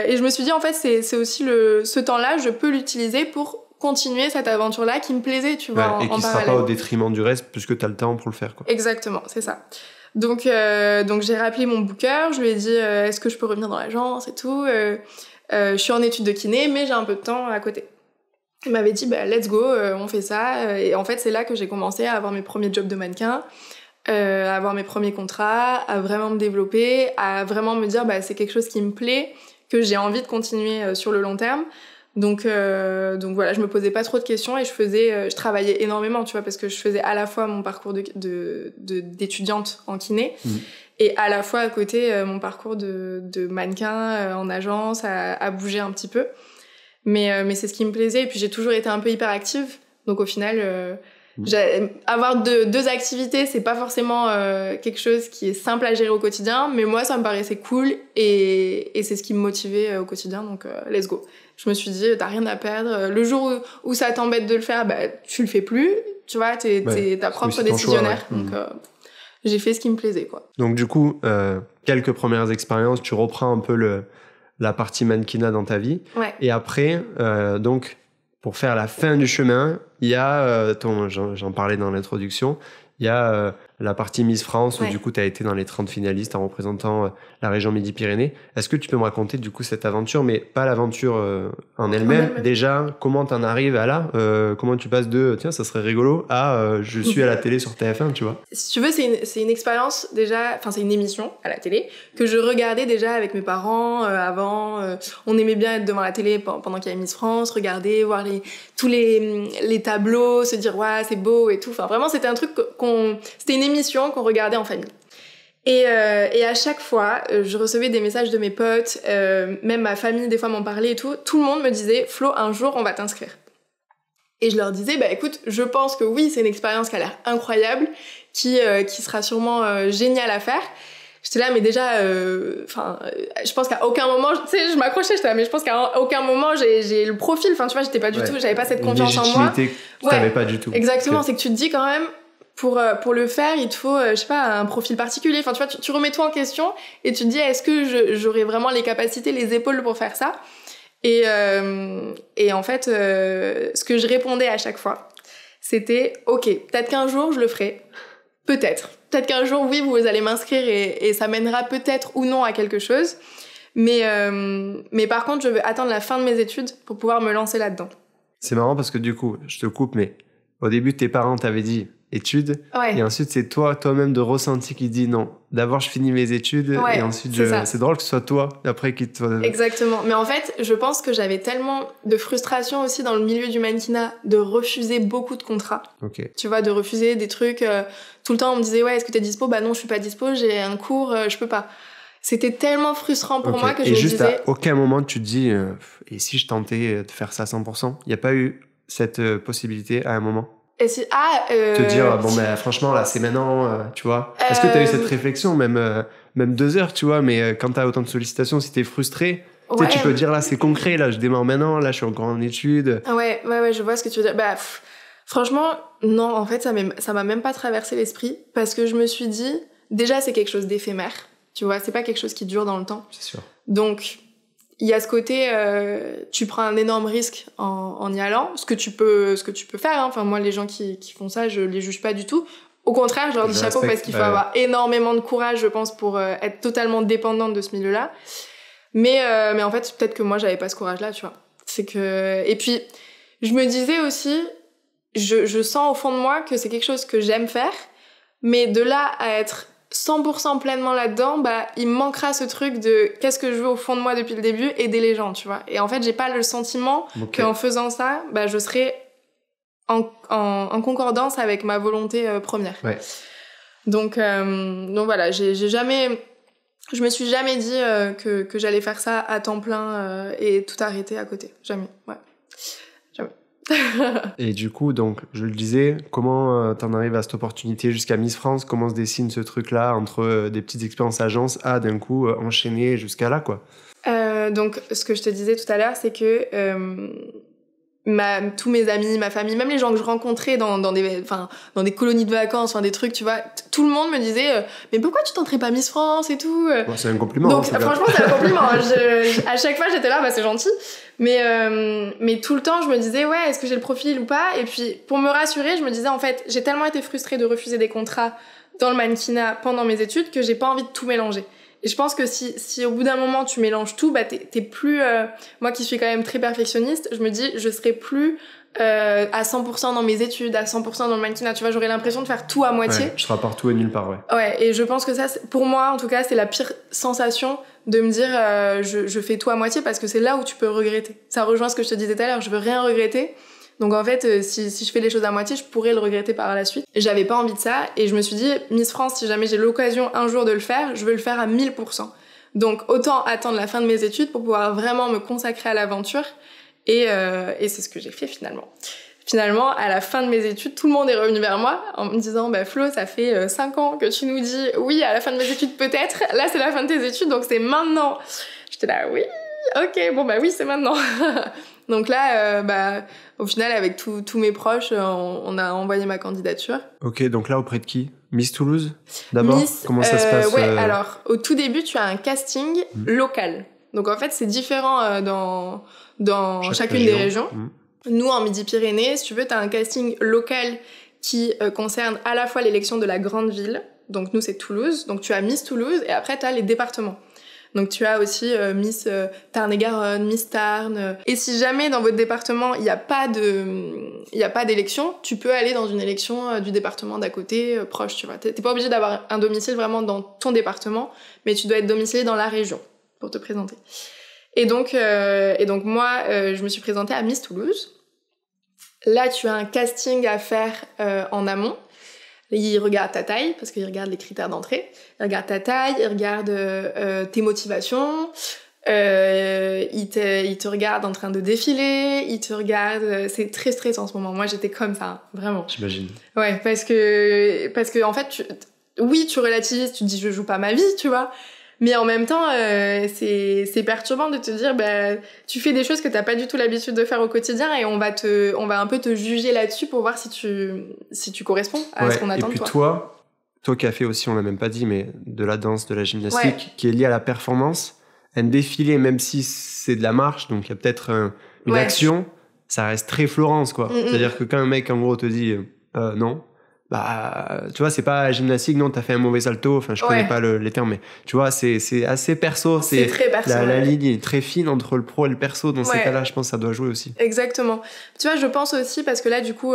Speaker 1: et je me suis dit en fait c'est aussi ce temps-là je peux l'utiliser pour continuer cette aventure-là qui me plaisait, tu vois,
Speaker 2: et qui sera pas au détriment du reste puisque t'as le temps pour le faire, quoi.
Speaker 1: Exactement, c'est ça. Donc j'ai rappelé mon booker, je lui ai dit est-ce que je peux revenir dans l'agence et tout. Je suis en études de kiné mais j'ai un peu de temps à côté. Il m'avait dit let's go, on fait ça. Et en fait c'est là que j'ai commencé à avoir mes premiers jobs de mannequin. À avoir mes premiers contrats, à vraiment me développer, à vraiment me dire c'est quelque chose qui me plaît, que j'ai envie de continuer sur le long terme. Donc voilà, je me posais pas trop de questions et je travaillais énormément, tu vois, parce que je faisais à la fois mon parcours d'étudiante en kiné et à la fois à côté mon parcours de mannequin en agence, à bouger un petit peu. Mais c'est ce qui me plaisait et puis j'ai toujours été un peu hyperactive, donc au final avoir deux activités, c'est pas forcément quelque chose qui est simple à gérer au quotidien, mais moi ça me paraissait cool et c'est ce qui me motivait au quotidien, donc let's go. Je me suis dit t'as rien à perdre, le jour où ça t'embête de le faire, tu le fais plus, tu vois, t'es ta propre décisionnaire, choix, donc j'ai fait ce qui me plaisait, quoi.
Speaker 2: Donc du coup quelques premières expériences, tu reprends un peu la partie mannequinat dans ta vie, et après donc pour faire la fin du chemin, il y a, j'en parlais dans l'introduction, il y a la partie Miss France où du coup tu as été dans les 30 finalistes en représentant la région Midi-Pyrénées. Est-ce que tu peux me raconter du coup cette aventure, mais pas l'aventure en elle-même. Déjà, comment t'en arrives à là, comment tu passes de tiens ça serait rigolo à je suis à la télé sur TF1, tu vois.
Speaker 1: Si tu veux, c'est une expérience déjà, enfin c'est une émission à la télé que je regardais déjà avec mes parents avant. On aimait bien être devant la télé pendant qu'il y avait Miss France, regarder, voir tous les tableaux, se dire ouais c'est beau et tout. Enfin vraiment c'était un truc c'était une émission qu'on regardait en famille. Et à chaque fois, je recevais des messages de mes potes, même ma famille des fois m'en parlait et tout. Tout le monde me disait Flo, un jour on va t'inscrire. Et je leur disais écoute, je pense que oui, c'est une expérience qui a l'air incroyable, qui sera sûrement géniale à faire. J'étais là, mais déjà, je pense qu'à aucun moment, tu sais, je m'accrochais, j'étais là, mais je pense qu'à aucun moment j'ai le profil. Enfin, tu vois, j'étais pas du tout, j'avais pas cette confiance en moi.
Speaker 2: Légitimité que t'avais pas du tout.
Speaker 1: Exactement, okay. C'est que tu te dis quand même, pour le faire, il te faut, je sais pas, un profil particulier. Enfin, tu vois, tu remets tout en question et tu te dis, est-ce que j'aurais vraiment les capacités, les épaules pour faire ça? Et en fait, ce que je répondais à chaque fois, c'était, ok, peut-être qu'un jour je le ferai. Peut-être qu'un jour, oui, vous allez m'inscrire et ça mènera peut-être ou non à quelque chose. Mais par contre, je veux attendre la fin de mes études pour pouvoir me lancer là-dedans.
Speaker 2: C'est marrant parce que du coup, je te coupe, mais au début, tes parents t'avaient dit études.
Speaker 1: Ouais.
Speaker 2: Et ensuite, c'est toi-même de ressenti qui dit non. D'abord, je finis mes études.
Speaker 1: Ouais,
Speaker 2: et ensuite,
Speaker 1: c'est
Speaker 2: drôle que ce soit toi, après qui te...
Speaker 1: Exactement. Mais en fait, je pense que j'avais tellement de frustration aussi dans le milieu du mannequinat de refuser beaucoup de contrats.
Speaker 2: Ok.
Speaker 1: Tu vois, de refuser des trucs. Tout le temps, on me disait, ouais, est-ce que t'es dispo? Bah non, je suis pas dispo, j'ai un cours, je peux pas. C'était tellement frustrant pour moi que je me disais...
Speaker 2: Et juste à aucun moment, tu te dis, et si je tentais de faire ça à 100%? Il n'y a pas eu cette possibilité à un moment?
Speaker 1: Et si...
Speaker 2: Te dire, bon, ben, franchement, là, c'est maintenant, tu vois. Est-ce que tu as eu cette réflexion, même 2 heures, tu vois, mais quand tu as autant de sollicitations, si tu es frustré,
Speaker 1: ouais.
Speaker 2: Tu peux dire, là, c'est concret, là, je démarre maintenant, là, je suis encore en études.
Speaker 1: Ouais, je vois ce que tu veux dire. Bah, franchement, non, en fait, ça m'a même pas traversé l'esprit, parce que je me suis dit, déjà, c'est quelque chose d'éphémère, tu vois, c'est pas quelque chose qui dure dans le temps.
Speaker 2: C'est sûr.
Speaker 1: Donc, il y a ce côté, tu prends un énorme risque en y allant, ce que tu peux faire, hein. Enfin, moi, les gens qui font ça, je les juge pas du tout. Au contraire, je leur dis chapeau parce qu'il faut avoir énormément de courage, je pense, pour être totalement dépendante de ce milieu-là. Mais en fait, peut-être que moi, j'avais pas ce courage-là, tu vois. C'est que... Et puis, je me disais aussi, je sens au fond de moi que c'est quelque chose que j'aime faire, mais de là à être 100% pleinement là-dedans, bah, il me manquera ce truc de qu'est-ce que je veux au fond de moi depuis le début, aider les gens, tu vois. Et en fait, j'ai pas le sentiment qu'en faisant ça, bah, je serais en concordance avec ma volonté première.
Speaker 2: Ouais.
Speaker 1: Donc voilà, je me suis jamais dit que j'allais faire ça à temps plein et tout arrêter à côté. Jamais, ouais. Jamais.
Speaker 2: Et du coup, donc, je le disais, comment t'en arrives à cette opportunité jusqu'à Miss France? Comment se dessine ce truc-là entre des petites expériences agence à d'un coup enchaîner jusqu'à là, quoi?
Speaker 1: Donc, ce que je te disais tout à l'heure, c'est que tous mes amis, ma famille, même les gens que je rencontrais dans des colonies de vacances, des trucs, tu vois, tout le monde me disait mais pourquoi tu tenterais pas Miss France et tout?
Speaker 2: Bon, c'est un compliment.
Speaker 1: Donc franchement, c'est un compliment. À chaque fois, j'étais là, bah c'est gentil. Mais tout le temps, je me disais ouais, est-ce que j'ai le profil ou pas? Et puis pour me rassurer, je me disais en fait, j'ai tellement été frustrée de refuser des contrats dans le mannequinat pendant mes études que j'ai pas envie de tout mélanger. Et je pense que si au bout d'un moment tu mélanges tout, bah t'es plus... moi qui suis quand même très perfectionniste, je me dis je serai plus à 100% dans mes études, à 100% dans le mannequinat, tu vois, j'aurais l'impression de faire tout à moitié.
Speaker 2: Ouais, je serai partout et nulle part, ouais.
Speaker 1: Ouais, et je pense que ça, pour moi en tout cas, c'est la pire sensation de me dire je fais tout à moitié parce que c'est là où tu peux regretter. Ça rejoint ce que je te disais tout à l'heure, je veux rien regretter. Donc en fait, si je fais les choses à moitié, je pourrais le regretter par la suite. J'avais pas envie de ça et je me suis dit, Miss France, si jamais j'ai l'occasion un jour de le faire, je veux le faire à 1000%. Donc autant attendre la fin de mes études pour pouvoir vraiment me consacrer à l'aventure et c'est ce que j'ai fait finalement. Finalement, à la fin de mes études, tout le monde est revenu vers moi en me disant bah Flo, ça fait 5 ans que tu nous dis oui, à la fin de mes études peut-être. Là, c'est la fin de tes études, donc c'est maintenant. J'étais là, oui, ok, bon bah oui, c'est maintenant. Donc là, au final, avec tous mes proches, on a envoyé ma candidature.
Speaker 2: Ok, donc là, auprès de qui? Miss Toulouse, d'abord? Comment ça se passe?
Speaker 1: Ouais, alors, au tout début, tu as un casting local. Donc en fait, c'est différent dans chacune des régions. Nous, en Midi-Pyrénées, si tu veux, tu as un casting local qui concerne à la fois l'élection de la grande ville. Donc nous, c'est Toulouse. Donc tu as Miss Toulouse et après, tu as les départements. Donc tu as aussi Miss Tarn-et-Garonne, Miss Tarn. Et si jamais dans votre département il n'y a pas d'élection, tu peux aller dans une élection du département d'à côté, proche, tu vois. T'es pas obligé d'avoir un domicile vraiment dans ton département, mais tu dois être domicilié dans la région pour te présenter. Et donc moi, je me suis présentée à Miss Toulouse. Là, tu as un casting à faire en amont. Ils regardent ta taille, parce qu'ils regardent les critères d'entrée. Ils regardent ta taille, ils regardent tes motivations, ils te regardent en train de défiler, ils te regardent... C'est très stressant en ce moment. Moi, j'étais comme ça, vraiment.
Speaker 2: J'imagine.
Speaker 1: Ouais, parce que en fait, tu relativises, tu te dis je joue pas ma vie, tu vois. Mais en même temps, c'est perturbant de te dire, tu fais des choses que t'as pas du tout l'habitude de faire au quotidien et on va un peu te juger là-dessus pour voir si tu corresponds à ce qu'on attend de toi.
Speaker 2: Et puis toi qui as fait aussi, on l'a même pas dit, mais de la danse, de la gymnastique, qui est liée à la performance, un défilé, même si c'est de la marche, donc il y a peut-être une action, ça reste très Florence, quoi. C'est-à-dire que quand un mec, en gros, te dit non, tu vois, c'est pas gymnastique, non, t'as fait un mauvais salto, enfin, je connais pas les termes, mais tu vois, c'est assez perso.
Speaker 1: C'est très perso.
Speaker 2: La ligne est très fine entre le pro et le perso. Dans ces cas-là, je pense que ça doit jouer aussi.
Speaker 1: Exactement. Tu vois, je pense aussi, parce que là, du coup,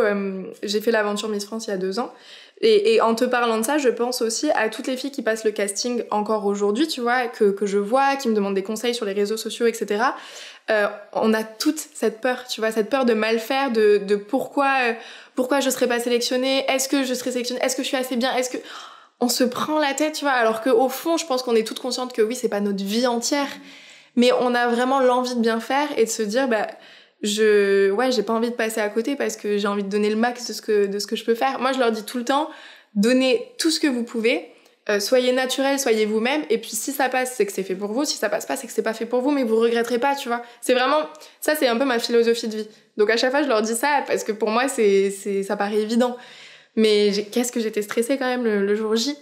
Speaker 1: j'ai fait l'aventure Miss France il y a 2 ans. Et en te parlant de ça, je pense aussi à toutes les filles qui passent le casting encore aujourd'hui, tu vois, que je vois, qui me demandent des conseils sur les réseaux sociaux, etc. On a toute cette peur, tu vois, cette peur de mal faire, de pourquoi je serais pas sélectionnée, est-ce que je serais sélectionnée, est-ce que je suis assez bien, est-ce que... On se prend la tête, tu vois, alors qu'au fond, je pense qu'on est toutes conscientes que oui, c'est pas notre vie entière, mais on a vraiment l'envie de bien faire et de se dire, j'ai pas envie de passer à côté parce que j'ai envie de donner le max de ce que je peux faire. Moi, je leur dis tout le temps, donnez tout ce que vous pouvez, soyez naturel, soyez vous-même, et puis si ça passe, c'est que c'est fait pour vous, si ça passe pas, c'est que c'est pas fait pour vous, mais vous regretterez pas, tu vois. C'est vraiment, ça c'est un peu ma philosophie de vie. Donc à chaque fois, je leur dis ça parce que pour moi, ça paraît évident. Mais qu'est-ce que j'étais stressée quand même le jour J.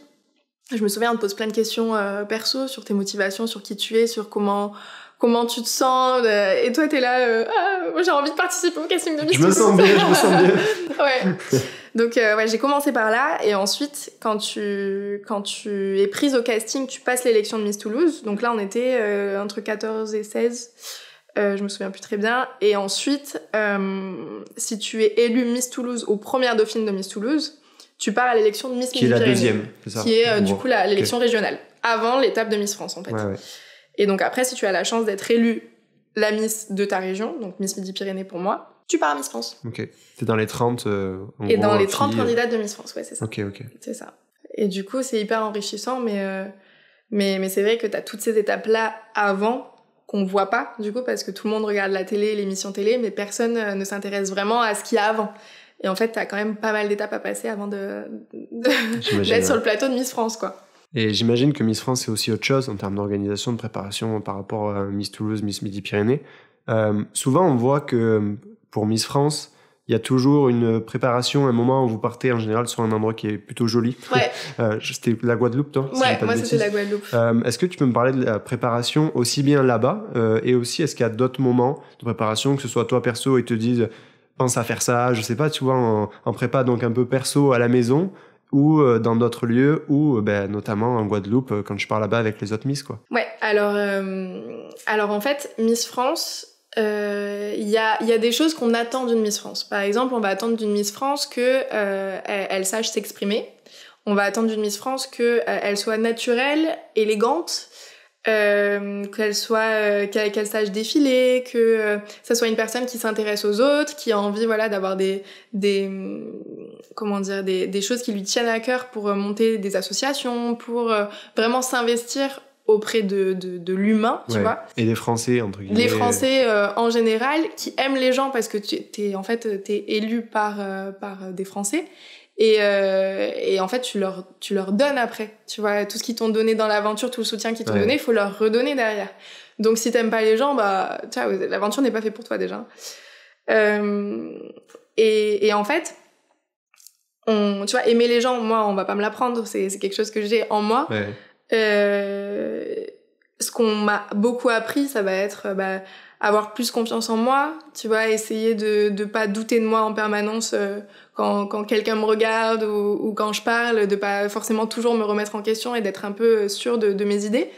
Speaker 1: Je me souviens, on te pose plein de questions perso sur tes motivations, sur qui tu es, sur comment tu te sens, et toi t'es là, j'ai envie de participer au casting de Miss
Speaker 2: Toulouse. Je me sens bien.
Speaker 1: Ouais. Donc j'ai commencé par là, et ensuite quand tu es prise au casting, tu passes l'élection de Miss Toulouse. Donc là on était entre 14 et 16, je me souviens plus très bien. Et ensuite, si tu es élue Miss Toulouse aux premières dauphines de Miss Toulouse, tu pars à l'élection de Miss Midi-Pyrénées.
Speaker 2: Qui est la deuxième, c'est ça.
Speaker 1: Qui est du coup l'élection régionale, avant l'étape de Miss France en fait.
Speaker 2: Ouais.
Speaker 1: Et donc après, si tu as la chance d'être élue la Miss de ta région, donc Miss Midi-Pyrénées pour moi, tu pars à Miss France.
Speaker 2: Ok. T'es dans les 30
Speaker 1: et dans les 30 candidates de Miss France, ouais, c'est ça.
Speaker 2: Ok.
Speaker 1: C'est ça. Et du coup, c'est hyper enrichissant, mais c'est vrai que t'as toutes ces étapes-là avant qu'on voit pas, du coup, parce que tout le monde regarde la télé, l'émission télé, mais personne ne s'intéresse vraiment à ce qu'il y a avant. Et en fait, t'as quand même pas mal d'étapes à passer avant d'être sur le plateau de Miss France, quoi.
Speaker 2: Et j'imagine que Miss France, c'est aussi autre chose en termes d'organisation, de préparation par rapport à Miss Toulouse, Miss Midi-Pyrénées. Souvent, on voit que pour Miss France, il y a toujours une préparation, un moment où vous partez en général sur un endroit qui est plutôt joli.
Speaker 1: Ouais.
Speaker 2: C'était la Guadeloupe, toi?
Speaker 1: Ouais, moi c'était la Guadeloupe.
Speaker 2: Est-ce que tu peux me parler de la préparation aussi bien là-bas et aussi est-ce qu'il y a d'autres moments de préparation, que ce soit toi perso et te disent pense à faire ça, je sais pas, tu vois, en prépa donc un peu perso à la maison, ou dans d'autres lieux, ou notamment en Guadeloupe quand je pars là-bas avec les autres Miss, quoi.
Speaker 1: Ouais, alors en fait, Miss France, il y a des choses qu'on attend d'une Miss France. Par exemple, on va attendre d'une Miss France que elle sache s'exprimer. On va attendre d'une Miss France que elle soit naturelle, élégante, qu'elle sache défiler, que ça soit une personne qui s'intéresse aux autres, qui a envie d'avoir des choses qui lui tiennent à cœur pour monter des associations, pour vraiment s'investir auprès de l'humain, tu vois.
Speaker 2: Et des Français, entre guillemets.
Speaker 1: Les Français en général, qui aiment les gens parce que t'es élu par des Français. Et en fait, tu leur donnes après. Tu vois, tout ce qu'ils t'ont donné dans l'aventure, tout le soutien qu'ils t'ont donné, il faut leur redonner derrière. Donc si t'aimes pas les gens, tu vois, l'aventure n'est pas faite pour toi déjà. Et en fait, tu vois, aimer les gens, moi, on va pas me l'apprendre, c'est quelque chose que j'ai en moi.
Speaker 2: Ouais.
Speaker 1: Ce qu'on m'a beaucoup appris, ça va être avoir plus confiance en moi, tu vois, essayer de pas douter de moi en permanence quand quelqu'un me regarde ou quand je parle, de pas forcément toujours me remettre en question et d'être un peu sûre de mes idées.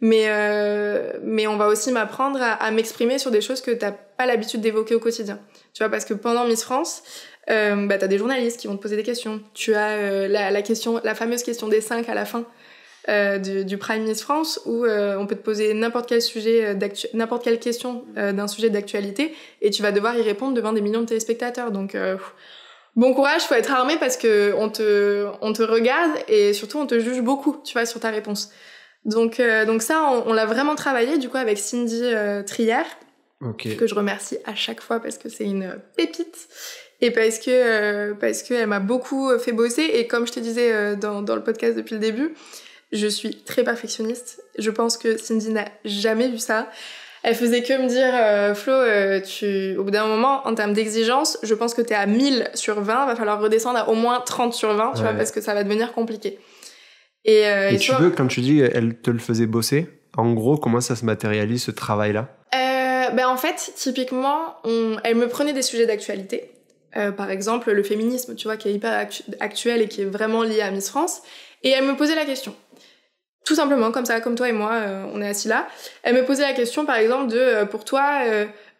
Speaker 1: Mais on va aussi m'apprendre à m'exprimer sur des choses que t'as pas l'habitude d'évoquer au quotidien. Tu vois, parce que pendant Miss France, t'as des journalistes qui vont te poser des questions. Tu as la fameuse question des 5 à la fin. Du Prime Miss France où on peut te poser n'importe quel sujet n'importe quelle question d'un sujet d'actualité et tu vas devoir y répondre devant des millions de téléspectateurs. Donc bon courage, faut être armé parce que on te regarde et surtout on te juge beaucoup, tu vois, sur ta réponse. Donc ça on l'a vraiment travaillé du coup avec Cindy Trière, que je remercie à chaque fois parce que c'est une pépite. Et parce que elle m'a beaucoup fait bosser et comme je te disais dans le podcast depuis le début, je suis très perfectionniste. Je pense que Cindy n'a jamais vu ça. Elle faisait que me dire Flo, au bout d'un moment, en termes d'exigence, je pense que t'es à 1000 sur 20, va falloir redescendre à au moins 30 sur 20, tu vois, parce que ça va devenir compliqué. Et
Speaker 2: quand tu dis elle te le faisait bosser, en gros, comment ça se matérialise ce travail-là?
Speaker 1: En fait, typiquement, elle me prenait des sujets d'actualité. par exemple le féminisme, tu vois, qui est hyper actuel et qui est vraiment lié à Miss France. Et elle me posait la question. Tout simplement, comme ça, comme toi et moi, on est assis là. Elle me posait la question, par exemple, de pour toi,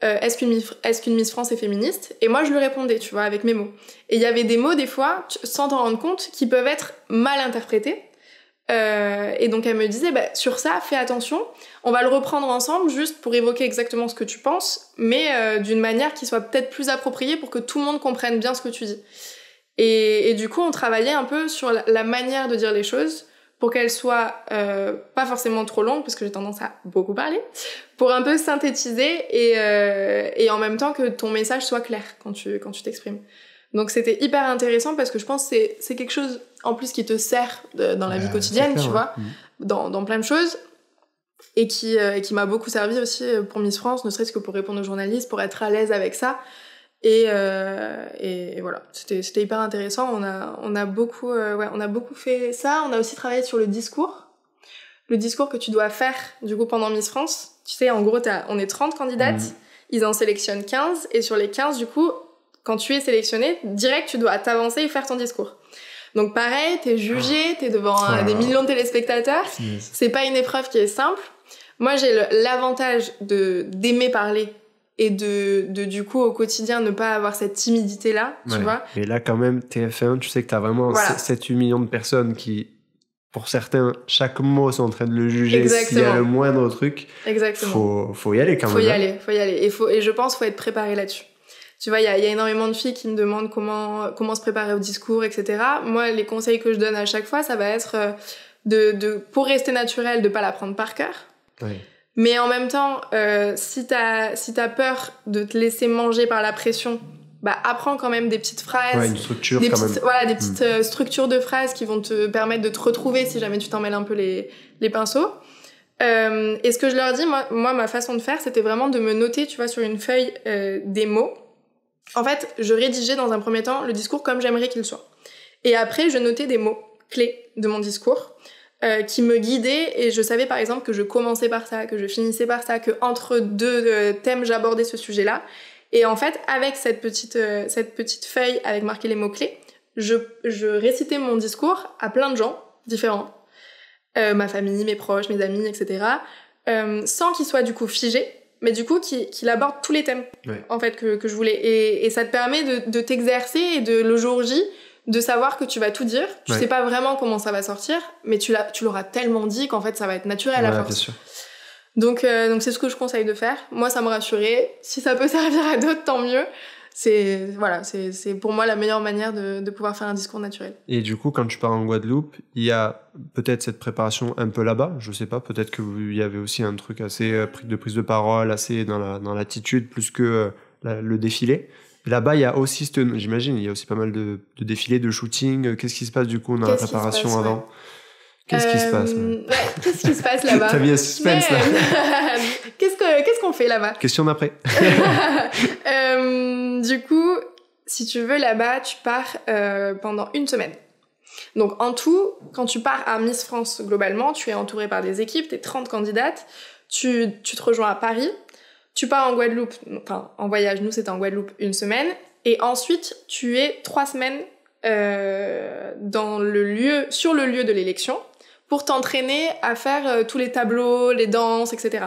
Speaker 1: est-ce qu'une Miss France est féministe ? Et moi, je lui répondais, tu vois, avec mes mots. Et il y avait des mots, des fois, sans t'en rendre compte, qui peuvent être mal interprétés. Et donc, elle me disait, sur ça, fais attention. On va le reprendre ensemble, juste pour évoquer exactement ce que tu penses, mais d'une manière qui soit peut-être plus appropriée pour que tout le monde comprenne bien ce que tu dis. Et du coup, on travaillait un peu sur la manière de dire les choses, pour qu'elle soit pas forcément trop longue, parce que j'ai tendance à beaucoup parler, pour un peu synthétiser et en même temps que ton message soit clair quand tu t'exprimes. Donc c'était hyper intéressant parce que je pense que c'est quelque chose en plus qui te sert dans la vie quotidienne, tu vois, dans plein de choses, et qui m'a beaucoup servi aussi pour Miss France, ne serait-ce que pour répondre aux journalistes, pour être à l'aise avec ça. Et voilà, c'était hyper intéressant. On a beaucoup fait ça. On a aussi travaillé sur le discours que tu dois faire du coup pendant Miss France. Tu sais, en gros, on est 30 candidates, ils en sélectionnent 15, et sur les 15, du coup, quand tu es sélectionnée, direct, tu dois t'avancer et faire ton discours. Donc pareil, t'es jugé, t'es devant des millions de téléspectateurs. C'est pas une épreuve qui est simple. Moi, j'ai l'avantage d'aimer parler et du coup, au quotidien, ne pas avoir cette timidité-là, tu vois.
Speaker 2: Mais là, quand même, TF1, tu sais que t'as vraiment 7-8 millions de personnes qui, pour certains, chaque mot sont en train de le juger. Exactement. S'il y a le moindre truc.
Speaker 1: Exactement.
Speaker 2: Faut y aller quand même.
Speaker 1: Faut y aller. Et je pense qu'il faut être préparé là-dessus. Tu vois, il y a énormément de filles qui me demandent comment se préparer au discours, etc. Moi, les conseils que je donne à chaque fois, ça va être pour rester naturel, de pas l'apprendre par cœur.
Speaker 2: Oui.
Speaker 1: Mais en même temps, si t'as peur de te laisser manger par la pression, apprends quand même des petites phrases.
Speaker 2: Ouais, une structure quand même.
Speaker 1: Voilà, des petites structures de phrases qui vont te permettre de te retrouver si jamais tu t'en mêles un peu les pinceaux. Et ce que je leur dis, moi, ma façon de faire, c'était vraiment de me noter, tu vois, sur une feuille des mots. En fait, je rédigeais dans un premier temps le discours comme j'aimerais qu'il soit. Et après, je notais des mots clés de mon discours qui me guidaient, et je savais par exemple que je commençais par ça, que je finissais par ça, que entre deux thèmes, j'abordais ce sujet-là. Et en fait, avec cette petite feuille avec marqué les mots clés, je récitais mon discours à plein de gens différents, ma famille, mes proches, mes amis, etc., sans qu'il soit du coup figé, mais du coup qu'il aborde tous les thèmes en fait que je voulais, et ça te permet de t'exercer et de le jour J de savoir que tu vas tout dire. Tu sais pas vraiment comment ça va sortir, mais tu l'auras tellement dit qu'en fait ça va être naturel à force. Bien sûr. Donc c'est ce que je conseille de faire. Moi, ça me rassurait. Si ça peut servir à d'autres, tant mieux. C'est pour moi la meilleure manière de pouvoir faire un discours naturel.
Speaker 2: Et du coup, quand tu pars en Guadeloupe, il y a peut-être cette préparation un peu là-bas. Je sais pas, peut-être qu'il y avait aussi un truc assez de prise de parole, assez dans l'attitude, plus que le défilé. Là-bas, il y a aussi, j'imagine, il y a aussi pas mal de défilés, de shooting. Qu'est-ce qui se passe du coup dans la préparation avant ? Qu'est-ce qui se passe
Speaker 1: Qu'est-ce qui se passe là-bas ?
Speaker 2: T'as mis un suspense là.
Speaker 1: Qu'est-ce qu'on fait là-bas ?
Speaker 2: Question d'après.
Speaker 1: Du coup, si tu veux, là-bas, tu pars pendant 1 semaine. Donc en tout, quand tu pars à Miss France globalement, tu es entouré par des équipes, t'es 30 candidates, tu te rejoins à Paris, tu pars en Guadeloupe, enfin en voyage, nous c'était en Guadeloupe 1 semaine, et ensuite tu es 3 semaines sur le lieu de l'élection, pour t'entraîner à faire tous les tableaux, les danses, etc.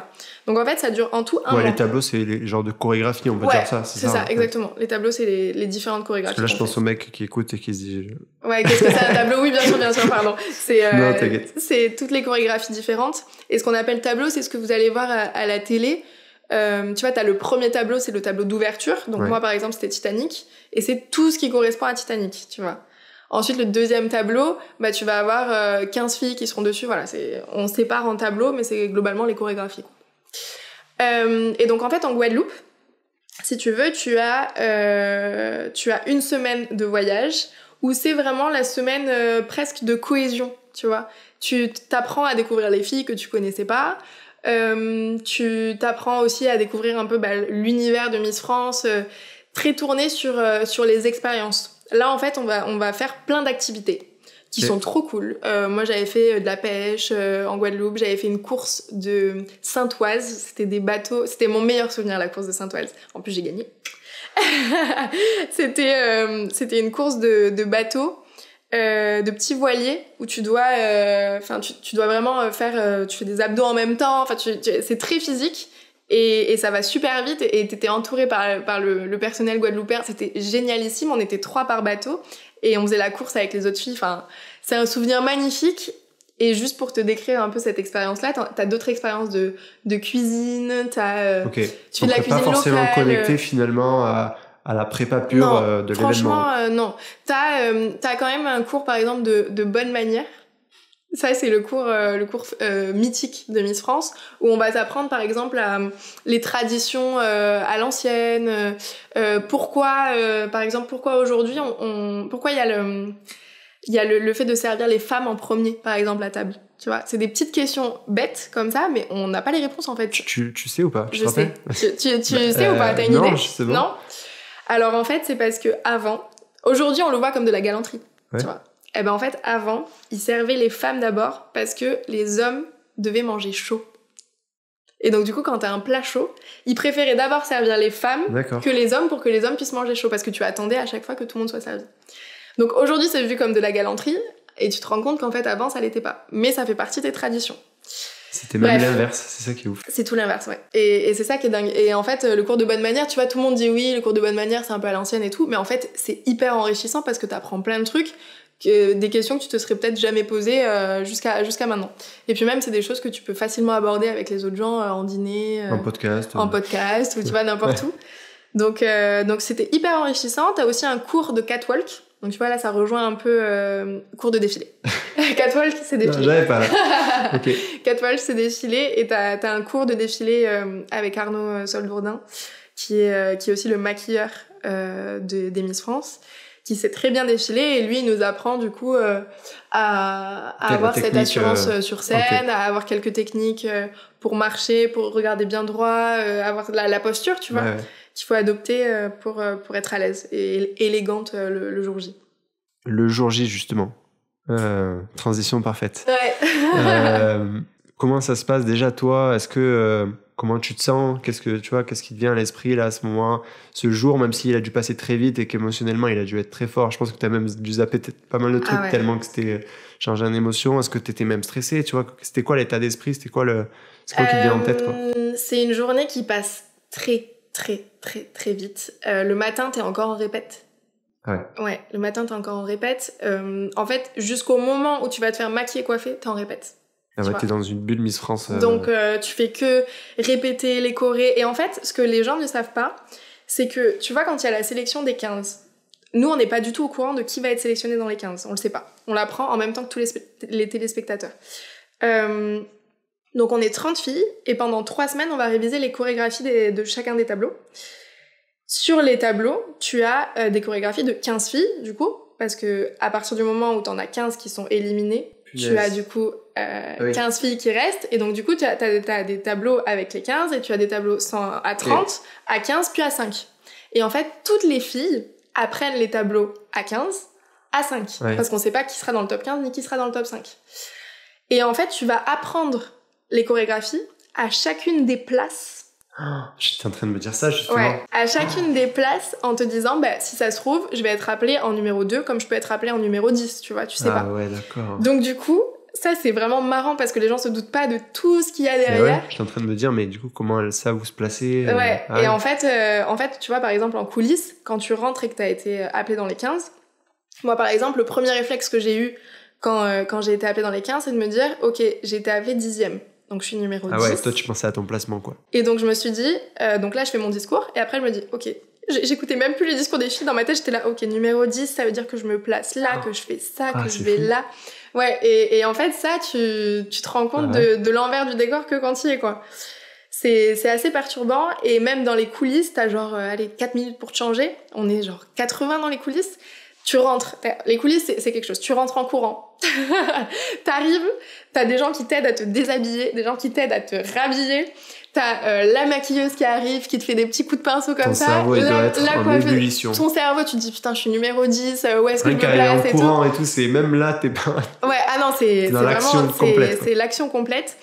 Speaker 1: Donc en fait, ça dure en tout 1 mois.
Speaker 2: Les tableaux, c'est les genres de chorégraphie, on va dire ça.
Speaker 1: C'est ça, exactement. Les tableaux, c'est les différentes chorégraphies.
Speaker 2: Parce que là, je pense aux mecs qui écoutent et qui se disent...
Speaker 1: Ouais, qu'est-ce que c'est un tableau ? Oui, bien sûr, pardon.
Speaker 2: Non, t'inquiète.
Speaker 1: C'est toutes les chorégraphies différentes. Et ce qu'on appelle tableau, c'est ce que vous allez voir à la télé. Tu vois, t'as le premier tableau, c'est le tableau d'ouverture. Donc moi, par exemple, c'était Titanic. Et c'est tout ce qui correspond à Titanic, tu vois. Ensuite, le deuxième tableau, tu vas avoir 15 filles qui seront dessus. Voilà, on sépare en tableaux, mais c'est globalement les chorégraphies. Et donc, en fait, en Guadeloupe, si tu veux, tu as 1 semaine de voyage où c'est vraiment la semaine presque de cohésion, tu vois. Tu t'apprends à découvrir les filles que tu connaissais pas. Tu t'apprends aussi à découvrir un peu l'univers de Miss France, très tourné sur les expériences. Là, en fait, on va faire plein d'activités qui sont trop cool. Moi, j'avais fait de la pêche en Guadeloupe. J'avais fait une course de Sainte-Oise. C'était des bateaux. C'était mon meilleur souvenir, la course de Sainte-Oise. En plus, j'ai gagné. C'était une course de bateau, de petits voiliers où tu dois tu dois vraiment faire tu fais des abdos en même temps, enfin c'est très physique et ça va super vite et t'étais entouré par le personnel guadeloupéen, c'était génialissime, on était 3 par bateau et on faisait la course avec les autres filles, enfin c'est un souvenir magnifique. Et juste pour te décrire un peu cette expérience-là, t'as d'autres expériences de cuisine,
Speaker 2: Okay.
Speaker 1: Tu fais de la cuisine locale.
Speaker 2: Pas forcément connecté finalement à la prépa pure de l'événement.
Speaker 1: Franchement, non. T'as quand même un cours, par exemple, de bonne manière. Ça, c'est le cours mythique de Miss France, où on va t'apprendre, par exemple, les traditions à l'ancienne. Pourquoi aujourd'hui, pourquoi il y a le fait de servir les femmes en premier, par exemple, à table. Tu vois, c'est des petites questions bêtes comme ça, mais on n'a pas les réponses, en fait.
Speaker 2: Tu sais ou pas?
Speaker 1: Je sais. Tu sais ou pas? T'as une idée?
Speaker 2: Non, je sais pas.
Speaker 1: Non? Alors, en fait, c'est parce que avant, aujourd'hui, on le voit comme de la galanterie. Ouais. Tu vois. Eh ben, en fait, avant, ils servaient les femmes d'abord parce que les hommes devaient manger chaud. Et donc, du coup, quand t'as un plat chaud, ils préféraient d'abord servir les femmes que les hommes pour que les hommes puissent manger chaud parce que tu attendais à chaque fois que tout le monde soit servi. Donc aujourd'hui, c'est vu comme de la galanterie, et tu te rends compte qu'en fait, avant, ça l'était pas. Mais ça fait partie des traditions.
Speaker 2: C'était même l'inverse, c'est ça qui est ouf.
Speaker 1: C'est tout l'inverse, ouais. Et c'est ça qui est dingue. Et en fait, le cours de bonne manière, tu vois, tout le monde dit oui, le cours de bonne manière, c'est un peu à l'ancienne et tout, mais en fait, c'est hyper enrichissant parce que t'apprends plein de trucs, des questions que tu te serais peut-être jamais posées jusqu'à maintenant. Et puis même, c'est des choses que tu peux facilement aborder avec les autres gens en dîner,
Speaker 2: en podcast,
Speaker 1: ou tu vas n'importe où. Donc c'était hyper enrichissant. T'as aussi un cours de catwalk. Donc tu vois, là, ça rejoint un peu cours de défilé. Catwalk, c'est défilé.
Speaker 2: Non, j'avais pas là. Okay.
Speaker 1: Catwalk, c'est défilé. Et t'as un cours de défilé avec Arnaud Soldourdin, qui est aussi le maquilleur des Miss France, qui sait très bien défiler. Et lui, il nous apprend, du coup, à avoir cette assurance sur scène, à avoir quelques techniques pour marcher, pour regarder bien droit, avoir la posture, tu vois. Ouais. Qu'il faut adopter pour être à l'aise et élégante le jour J.
Speaker 2: Le jour J, justement. Transition parfaite.
Speaker 1: Ouais.
Speaker 2: Comment ça se passe déjà, toi? Est-ce que comment tu te sens? Qu'est-ce qui te vient à l'esprit là à ce moment, ce jour, même s'il a dû passer très vite et qu'émotionnellement il a dû être très fort? Je pense que tu as même dû zapper pas mal de trucs tellement que c'était changé en émotion. Est-ce que tu étais même stressé? Tu vois, c'était quoi l'état d'esprit? C'est quoi qui te vient en tête, quoi?
Speaker 1: C'est une journée qui passe très très vite. Le matin, t'es encore en répète. Ouais, le matin, t'es encore en répète. En fait, jusqu'au moment où tu vas te faire maquiller, coiffer, t'es en répète.
Speaker 2: Ah ouais, t'es dans une bulle Miss France.
Speaker 1: Donc, tu fais que répéter les chorés. Et en fait, ce que les gens ne savent pas, c'est que, tu vois, quand il y a la sélection des 15, nous, on n'est pas du tout au courant de qui va être sélectionné dans les 15. On le sait pas. On l'apprend en même temps que tous les téléspectateurs. Donc on est 30 filles et pendant 3 semaines, on va réviser les chorégraphies de chacun des tableaux. Sur les tableaux, tu as des chorégraphies de 15 filles, du coup, parce que à partir du moment où t'en as 15 qui sont éliminées, tu as du coup 15 filles qui restent, et donc du coup, t'as des tableaux avec les 15, et tu as des tableaux à 30, à 15, puis à 5. Et en fait, toutes les filles apprennent les tableaux à 15, à 5, parce qu'on sait pas qui sera dans le top 15 ni qui sera dans le top 5. Et en fait, tu vas apprendre les chorégraphies à chacune des places.
Speaker 2: J'étais en train de me dire ça, justement.
Speaker 1: Ouais, à chacune des places, en te disant, si ça se trouve, je vais être appelée en numéro 2 comme je peux être appelée en numéro 10, tu vois, tu sais pas.
Speaker 2: Ah ouais, d'accord.
Speaker 1: Donc du coup, ça c'est vraiment marrant parce que les gens se doutent pas de tout ce qu'il y a derrière. Ouais,
Speaker 2: j'étais en train de me dire, mais du coup, comment elles savent où se placer
Speaker 1: Ouais, et en fait, tu vois, par exemple, en coulisses, quand tu rentres et que t'as été appelée dans les 15, moi, par exemple, le premier réflexe que j'ai eu quand j'ai été appelée dans les 15, c'est de me dire, ok, j'ai été appelée 10e. Donc je suis numéro 10.
Speaker 2: Ah ouais, toi tu pensais à ton placement, quoi.
Speaker 1: Et donc je me suis dit, donc là je fais mon discours, et après je me dis, ok, j'écoutais même plus les discours des filles, dans ma tête j'étais là, ok, numéro 10, ça veut dire que je me place là, que je fais ça, que je vais là. Ouais, et en fait ça, tu te rends compte de l'envers du décor que quand tu y es, quoi. C'est assez perturbant, et même dans les coulisses, t'as genre, 4 minutes pour te changer, on est genre 80 dans les coulisses. Tu rentres, les coulisses c'est quelque chose, tu rentres en courant, t'arrives, t'as des gens qui t'aident à te déshabiller, des gens qui t'aident à te rhabiller, t'as la maquilleuse qui arrive, qui te fait des petits coups de pinceau comme ça,
Speaker 2: cerveau, doit être en ébullition.
Speaker 1: Ton cerveau, tu te dis putain je suis numéro 10, où est-ce que je me
Speaker 2: place
Speaker 1: et
Speaker 2: tout. En courant et tout, c'est même là t'es pas...
Speaker 1: Ouais, ah non, c'est
Speaker 2: dans l'action
Speaker 1: vraiment,
Speaker 2: complète,
Speaker 1: c'est l'action complète.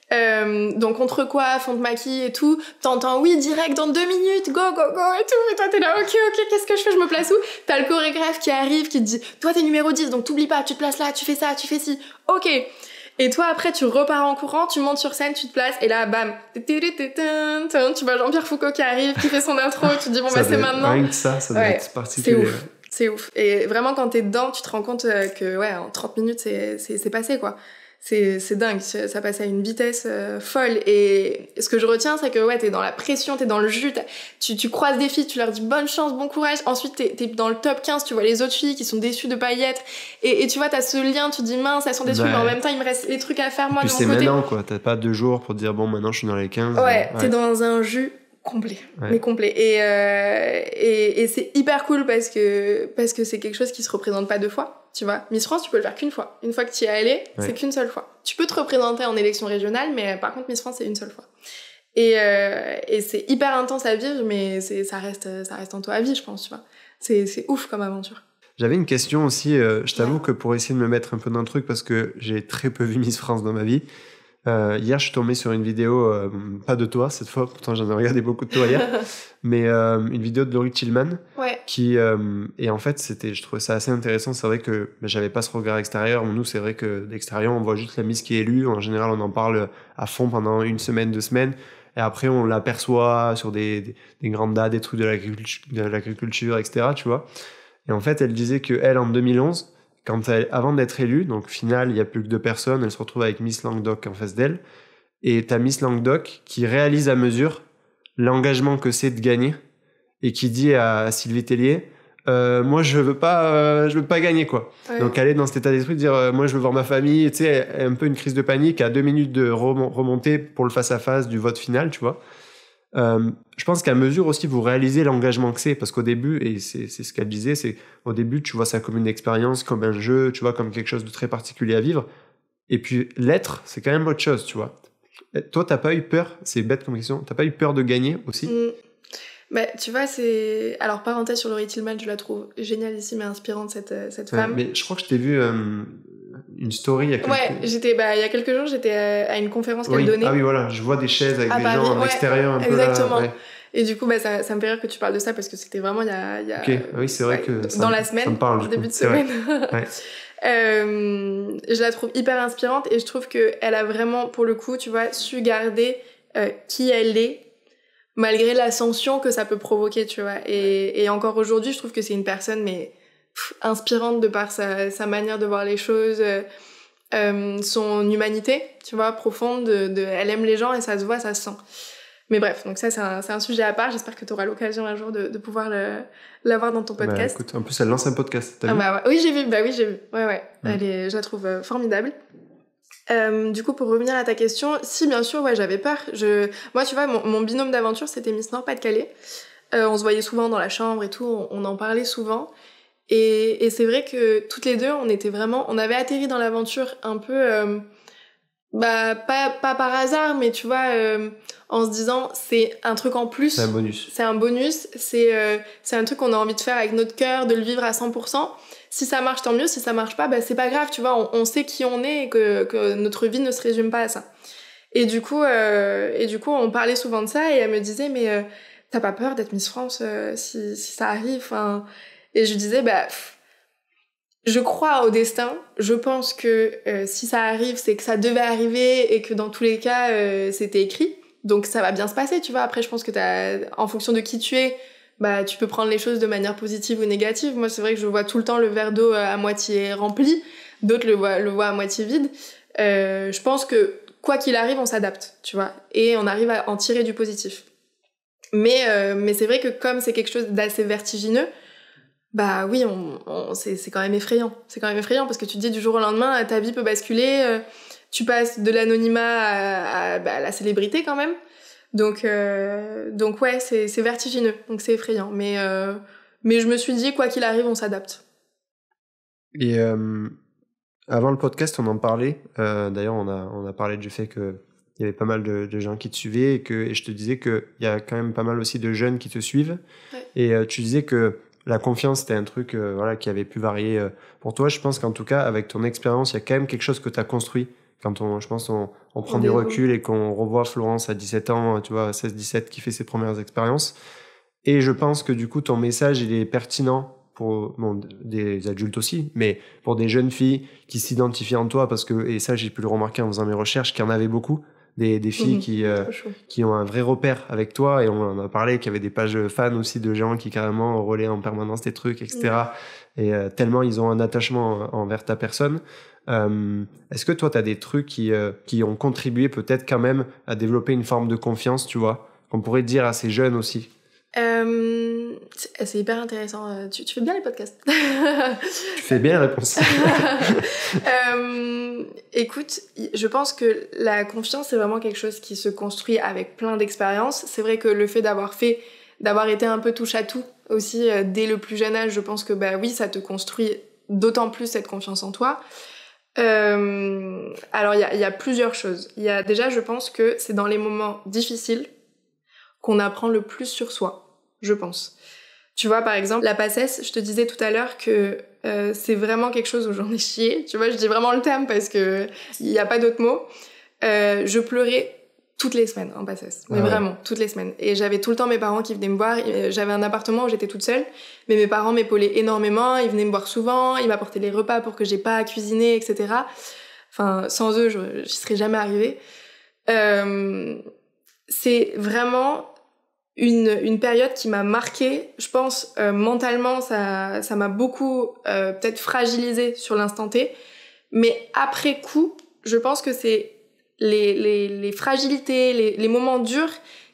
Speaker 1: Donc on te recoiffe, on te maquille et tout, t'entends oui direct dans 2 minutes, go go go et tout, et toi t'es là ok qu'est-ce que je fais, je me place où? T'as le chorégraphe qui arrive qui te dit toi t'es numéro 10 donc t'oublies pas, tu te places là, tu fais ça, tu fais ci, ok. Et toi après tu repars en courant, tu montes sur scène, tu te places et là bam, tu vois Jean-Pierre Foucault qui arrive, qui fait son intro, tu te dis bon bah c'est maintenant.
Speaker 2: Rien que ça doit être particulier.
Speaker 1: C'est ouf. Et vraiment quand t'es dedans, tu te rends compte que ouais en 30 minutes c'est passé quoi. C'est dingue, ça passe à une vitesse folle. Et ce que je retiens, c'est que ouais, t'es dans la pression, t'es dans le jus, tu croises des filles, tu leur dis bonne chance, bon courage. Ensuite, t'es dans le top 15, tu vois les autres filles qui sont déçues de pas y être. Et tu vois, t'as ce lien, tu te dis mince, elles sont déçues, mais en même temps, il me reste les trucs à faire moi de mon côté.
Speaker 2: Puis c'est maintenant, quoi. T'as pas 2 jours pour te dire bon, maintenant je suis dans les 15.
Speaker 1: Ouais, t'es dans un jus complet, mais complet. Et c'est hyper cool parce que c'est quelque chose qui se représente pas 2 fois. Tu vois, Miss France, tu peux le faire qu'une fois. Une fois que tu y es allé, c'est qu'une seule fois. Tu peux te représenter en élection régionale, mais par contre, Miss France, c'est une seule fois. Et c'est hyper intense à vivre, mais ça reste en toi à vie, je pense, tu vois. C'est ouf comme aventure.
Speaker 2: J'avais une question aussi, je t'avoue que pour essayer de me mettre un peu dans le truc, parce que j'ai très peu vu Miss France dans ma vie, hier, je suis tombé sur une vidéo, pas de toi cette fois, pourtant j'en ai regardé beaucoup de toi hier, mais une vidéo de Laurie Tillman, qui, et en fait, je trouvais ça assez intéressant. C'est vrai que j'avais pas ce regard extérieur. Nous, c'est vrai que d'extérieur, on voit juste la Miss qui est élue. En général, on en parle à fond pendant 1 semaine, 2 semaines, et après, on l'aperçoit sur des grandes dates, des trucs de l'agriculture, etc., tu vois. Et en fait, elle disait que elle, en 2011, avant d'être élue, donc finale, il n'y a plus que 2 personnes, elle se retrouve avec Miss Languedoc en face d'elle, et t'as Miss Languedoc qui réalise à mesure l'engagement que c'est de gagner, et qui dit à Sylvie Tellier, moi je veux pas gagner quoi. Ouais. Donc elle est dans cet état d'esprit de dire moi je veux voir ma famille, tu sais, un peu une crise de panique à 2 minutes de remonter pour le face-à-face du vote final, tu vois. Je pense qu'à mesure aussi vous réalisez l'engagement que c'est, parce qu'au début, et c'est ce qu'elle disait, c'est au début tu vois ça comme une expérience, comme un jeu, tu vois, comme quelque chose de très particulier à vivre, et puis l'être c'est quand même autre chose, tu vois. Toi t'as pas eu peur, c'est bête comme question, t'as pas eu peur de gagner aussi?
Speaker 1: Bah, tu vois, c'est... Alors, parenthèse sur Laurie Tillman, je la trouve génialissime et inspirante, cette femme.
Speaker 2: Mais je crois que je t'ai vu une story il y a quelques...
Speaker 1: Ouais, il y a quelques jours, j'étais à une conférence qu'elle donnait.
Speaker 2: Ah oui, voilà, je vois des chaises avec des Paris, gens en extérieur un peu là.
Speaker 1: Exactement. Et du coup, ça me fait rire que tu parles de ça, parce que c'était vraiment il y a...
Speaker 2: Ok, oui, c'est vrai que
Speaker 1: dans la semaine,
Speaker 2: ça me parle,
Speaker 1: en début de semaine. Je la trouve hyper inspirante, et je trouve qu'elle a vraiment, pour le coup, tu vois, su garder qui elle est, malgré l'ascension que ça peut provoquer, tu vois. Et encore aujourd'hui, je trouve que c'est une personne inspirante de par sa manière de voir les choses, son humanité, tu vois, profonde. Elle aime les gens et ça se voit, ça se sent. Mais bref, donc ça, c'est un sujet à part. J'espère que tu auras l'occasion un jour de pouvoir l'avoir dans ton podcast.
Speaker 2: Écoute, en plus, elle lance un podcast, t'as vu?
Speaker 1: Oui, j'ai vu. Ouais. Je la trouve formidable. Du coup, pour revenir à ta question, si bien sûr, ouais, j'avais peur. Moi, tu vois, mon binôme d'aventure, c'était Miss Nord-Pas-de-Calais. On se voyait souvent dans la chambre et tout, on en parlait souvent. Et c'est vrai que toutes les deux, on avait atterri dans l'aventure un peu, pas par hasard, mais tu vois, en se disant, c'est un truc en plus.
Speaker 2: C'est un bonus.
Speaker 1: C'est un bonus, c'est un truc qu'on a envie de faire avec notre cœur, de le vivre à 100%. Si ça marche, tant mieux. Si ça marche pas, c'est pas grave, tu vois. On sait qui on est et que notre vie ne se résume pas à ça. Et du coup, on parlait souvent de ça, et elle me disait, mais t'as pas peur d'être Miss France si ça arrive, enfin... Et je lui disais, je crois au destin. Je pense que si ça arrive, c'est que ça devait arriver et que dans tous les cas, c'était écrit. Donc ça va bien se passer, tu vois. Après, je pense que en fonction de qui tu es, tu peux prendre les choses de manière positive ou négative. Moi, c'est vrai que je vois tout le temps le verre d'eau à moitié rempli. D'autres le voient à moitié vide. Je pense que quoi qu'il arrive, on s'adapte, tu vois. Et on arrive à en tirer du positif. Mais c'est vrai que comme c'est quelque chose d'assez vertigineux, oui, c'est quand même effrayant. C'est quand même effrayant parce que tu te dis du jour au lendemain, ta vie peut basculer. Tu passes de l'anonymat à la célébrité quand même. Donc ouais, c'est vertigineux, donc c'est effrayant. Mais je me suis dit, quoi qu'il arrive, on s'adapte.
Speaker 2: Et avant le podcast, on en parlait. D'ailleurs, on a parlé du fait qu'il y avait pas mal de gens qui te suivaient, et je te disais qu'il y a quand même pas mal aussi de jeunes qui te suivent. Ouais. Et tu disais que la confiance, c'était un truc qui avait pu varier pour toi. Je pense qu'en tout cas, avec ton expérience, il y a quand même quelque chose que tu as construit quand on prend du recul et qu'on revoit Florence à 17 ans, tu vois, 16-17, qui fait ses premières expériences. Et je pense que du coup, ton message, il est pertinent pour des adultes aussi, mais pour des jeunes filles qui s'identifient en toi, parce que, et ça, j'ai pu le remarquer en faisant mes recherches, qu'il y en avait beaucoup, des filles qui ont un vrai repère avec toi, et on en a parlé, qu'il y avait des pages fans aussi de gens qui carrément relaient en permanence tes trucs, etc. Et tellement ils ont un attachement envers ta personne. Est-ce que toi, tu as des trucs qui ont contribué peut-être quand même à développer une forme de confiance, tu vois, qu'on pourrait dire à ces jeunes aussi?
Speaker 1: C'est hyper intéressant. Tu fais bien les podcasts.
Speaker 2: Tu fais bien la réponse.
Speaker 1: Écoute, je pense que la confiance, c'est vraiment quelque chose qui se construit avec plein d'expériences. C'est vrai que le fait d'avoir été un peu touche à tout aussi dès le plus jeune âge, je pense que bah oui, ça te construit d'autant plus cette confiance en toi. Alors il y a plusieurs choses. Il y a déjà, je pense que c'est dans les moments difficiles qu'on apprend le plus sur soi. Je pense. Tu vois, par exemple, la PACES, je te disais tout à l'heure que c'est vraiment quelque chose où j'en ai chié. Tu vois, je dis vraiment le terme parce que il y a pas d'autre mot. Je pleurais toutes les semaines en PACES. Mais vraiment, toutes les semaines. Et j'avais tout le temps mes parents qui venaient me voir. J'avais un appartement où j'étais toute seule. Mais mes parents m'épaulaient énormément. Ils venaient me voir souvent. Ils m'apportaient les repas pour que j'ai pas à cuisiner, etc. Enfin, sans eux, j'y serais jamais arrivée. C'est vraiment une période qui m'a marquée, je pense, mentalement, ça m'a beaucoup peut-être fragilisée sur l'instant T, mais après coup, je pense que c'est les fragilités, les moments durs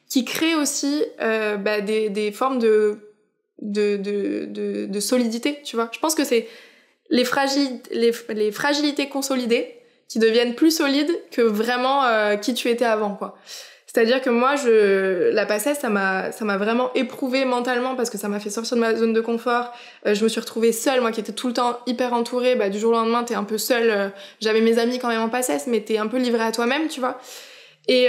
Speaker 1: qui créent aussi des formes de solidité, tu vois. Je pense que c'est les fragilités consolidées qui deviennent plus solides que vraiment qui tu étais avant, quoi. C'est-à-dire que moi, la PACES, ça m'a vraiment éprouvée mentalement parce que ça m'a fait sortir de ma zone de confort. Je me suis retrouvée seule, moi qui étais tout le temps hyper entourée. Bah, du jour au lendemain, t'es un peu seule. J'avais mes amis quand même en PACES, mais t'es un peu livrée à toi-même, tu vois. Et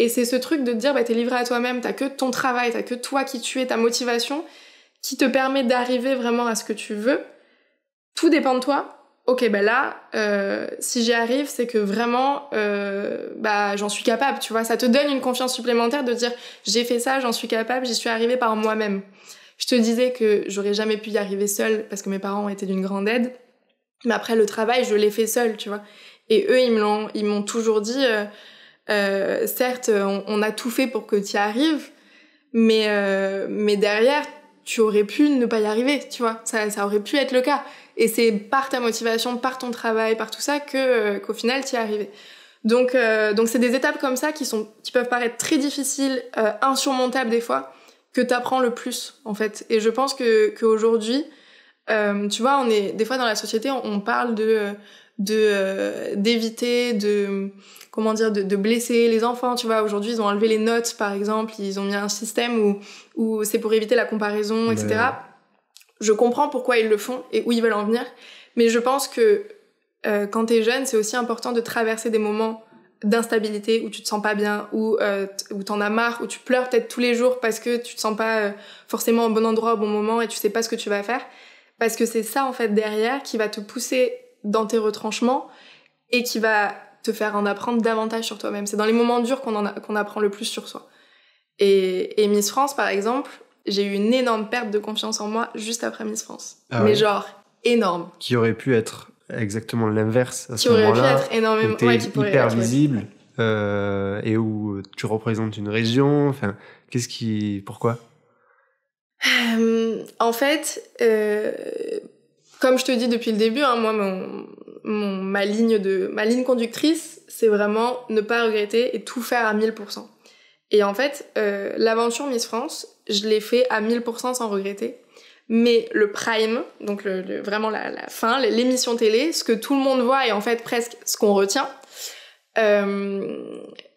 Speaker 1: c'est ce truc de te dire, bah, t'es livrée à toi-même, t'as que ton travail, t'as que toi qui tu es, ta motivation, qui te permet d'arriver vraiment à ce que tu veux. Tout dépend de toi. Ok, ben là, si j'y arrive, c'est que vraiment, j'en suis capable, tu vois. Ça te donne une confiance supplémentaire de dire, j'ai fait ça, j'en suis capable, j'y suis arrivée par moi-même. Je te disais que j'aurais jamais pu y arriver seule parce que mes parents ont été d'une grande aide. Mais après, le travail, je l'ai fait seule, tu vois. Et eux, ils m'ont toujours dit, certes, on a tout fait pour que tu y arrives, mais derrière, tu aurais pu ne pas y arriver, tu vois. Ça aurait pu être le cas. Et c'est par ta motivation, par ton travail, par tout ça qu'au final, tu y es arrivé. Donc c'est des étapes comme ça qui peuvent paraître très difficiles, insurmontables des fois, que t'apprends le plus, en fait. Et je pense qu'aujourd'hui, tu vois, des fois dans la société, on parle d'éviter de blesser les enfants, tu vois. Aujourd'hui, ils ont enlevé les notes, par exemple. Ils ont mis un système où c'est pour éviter la comparaison, etc. Je comprends pourquoi ils le font et où ils veulent en venir, mais je pense que quand t'es jeune, c'est aussi important de traverser des moments d'instabilité où tu te sens pas bien, où t'en as marre, où tu pleures peut-être tous les jours parce que tu te sens pas forcément au bon endroit au bon moment et tu sais pas ce que tu vas faire, parce que c'est ça en fait derrière qui va te pousser dans tes retranchements et qui va te faire en apprendre davantage sur toi-même. C'est dans les moments durs qu'on apprend le plus sur soi. Et Miss France, par exemple, j'ai eu une énorme perte de confiance en moi juste après Miss France. Mais genre, énorme.
Speaker 2: Qui aurait pu être exactement l'inverse à ce
Speaker 1: moment-là.
Speaker 2: Qui aurait pu
Speaker 1: être énormément...
Speaker 2: Où t'es hyper visible et où tu représentes une région. Enfin, pourquoi
Speaker 1: en fait, comme je te dis depuis le début, hein, moi, ma ligne conductrice, c'est vraiment ne pas regretter et tout faire à 1000%. Et en fait, l'aventure Miss France, je l'ai fait à 1000% sans regretter. Mais le prime, donc vraiment la fin, l'émission télé, ce que tout le monde voit et en fait presque ce qu'on retient,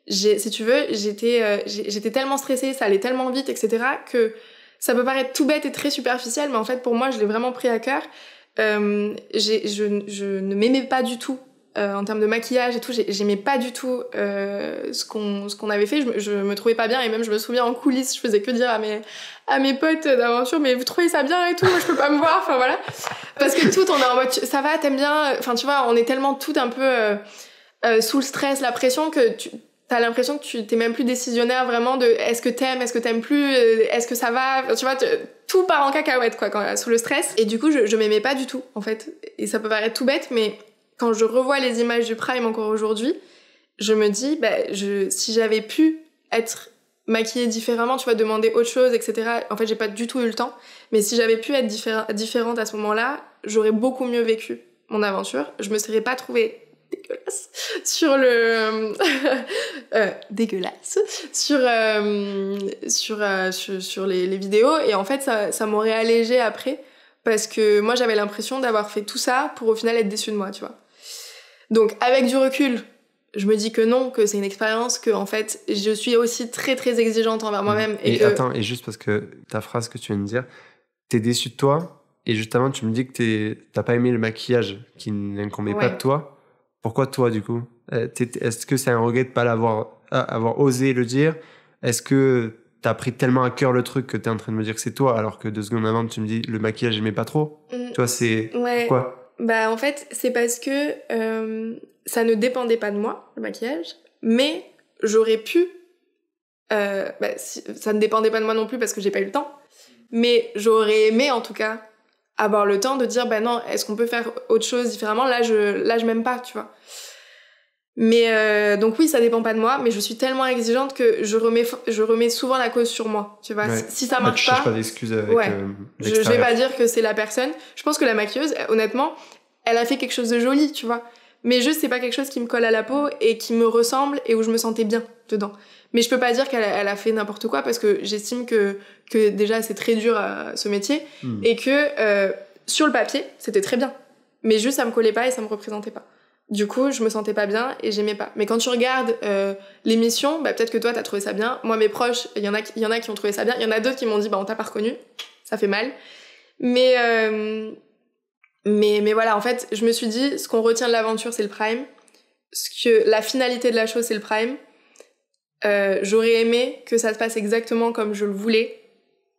Speaker 1: si tu veux, j'étais tellement stressée, ça allait tellement vite, etc., que ça peut paraître tout bête et très superficiel, mais en fait pour moi, je l'ai vraiment pris à cœur. Je ne m'aimais pas du tout. En termes de maquillage et tout, j'aimais pas du tout ce qu'on avait fait. Je me trouvais pas bien et même je me souviens en coulisses, je faisais que dire à mes potes d'aventure, mais vous trouvez ça bien et tout, moi je peux pas me voir, enfin voilà. Parce que tout, on est en mode ça va, t'aimes bien, enfin tu vois, on est tellement toutes un peu sous le stress, la pression, que t'as l'impression que tu t'es même plus décisionnaire vraiment de est-ce que t'aimes plus, est-ce que ça va, tu vois, tout part en cacahuète quoi sous le stress. Et du coup je m'aimais pas du tout en fait, et ça peut paraître tout bête, mais quand je revois les images du Prime encore aujourd'hui, je me dis si j'avais pu être maquillée différemment, tu vois, demander autre chose, etc. En fait j'ai pas du tout eu le temps, mais si j'avais pu être différente à ce moment-là, j'aurais beaucoup mieux vécu mon aventure. Je me serais pas trouvée dégueulasse sur le dégueulasse sur les vidéos, et en fait ça m'aurait allégé après, parce que moi j'avais l'impression d'avoir fait tout ça pour au final être déçue de moi, tu vois. Donc avec du recul, je me dis que non, que c'est une expérience, que en fait je suis aussi très très exigeante envers moi-même.
Speaker 2: Attends, et juste parce que ta phrase que tu viens de dire, t'es déçue de toi, et justement tu me dis que t'as pas aimé le maquillage qui n'incombait pas de toi. Pourquoi toi, du coup? Est-ce que c'est un regret de pas avoir osé le dire? Est-ce que t'as pris tellement à cœur le truc que t'es en train de me dire que c'est toi, alors que 2 secondes avant, tu me dis le maquillage, j'aimais pas trop? Toi, c'est... Pourquoi?
Speaker 1: Bah, en fait, c'est parce que ça ne dépendait pas de moi, le maquillage, mais j'aurais pu... ça ne dépendait pas de moi non plus parce que j'ai pas eu le temps, mais j'aurais aimé, en tout cas, avoir le temps de dire non, est-ce qu'on peut faire autre chose différemment, là je m'aime pas, tu vois. Mais donc oui, ça dépend pas de moi, mais je suis tellement exigeante que je remets souvent la cause sur moi, tu vois. Si ça marche
Speaker 2: tu cherches pas d'excuses avec
Speaker 1: je vais pas dire que c'est la personne. Je pense que la maquilleuse, honnêtement, elle a fait quelque chose de joli, tu vois, mais juste c'est pas quelque chose qui me colle à la peau et qui me ressemble et où je me sentais bien dedans. Mais je peux pas dire qu'elle a fait n'importe quoi, parce que j'estime que déjà c'est très dur ce métier, et que sur le papier c'était très bien, mais juste ça me collait pas et ça me représentait pas. Du coup je me sentais pas bien et j'aimais pas. Mais quand tu regardes l'émission, peut-être que toi t'as trouvé ça bien. Moi mes proches, il y en a qui ont trouvé ça bien, il y en a d'autres qui m'ont dit on t'a pas reconnu, ça fait mal. Mais voilà, en fait je me suis dit, ce qu'on retient de l'aventure c'est le Prime, la finalité de la chose c'est le Prime. J'aurais aimé que ça se passe exactement comme je le voulais,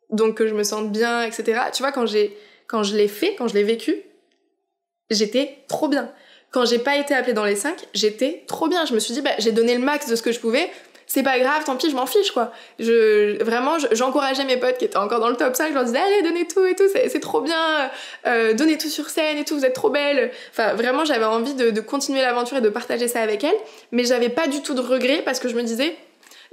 Speaker 1: donc que je me sente bien, etc. Tu vois, quand je l'ai vécu, j'étais trop bien. Quand j'ai pas été appelée dans les 5, j'étais trop bien. Je me suis dit, j'ai donné le max de ce que je pouvais, c'est pas grave, tant pis, je m'en fiche, quoi. J'encourageais mes potes qui étaient encore dans le top 5, je leur disais, allez, donnez tout et tout, c'est trop bien, donnez tout sur scène et tout, vous êtes trop belles. Enfin, vraiment, j'avais envie de continuer l'aventure et de partager ça avec elles, mais j'avais pas du tout de regrets, parce que je me disais,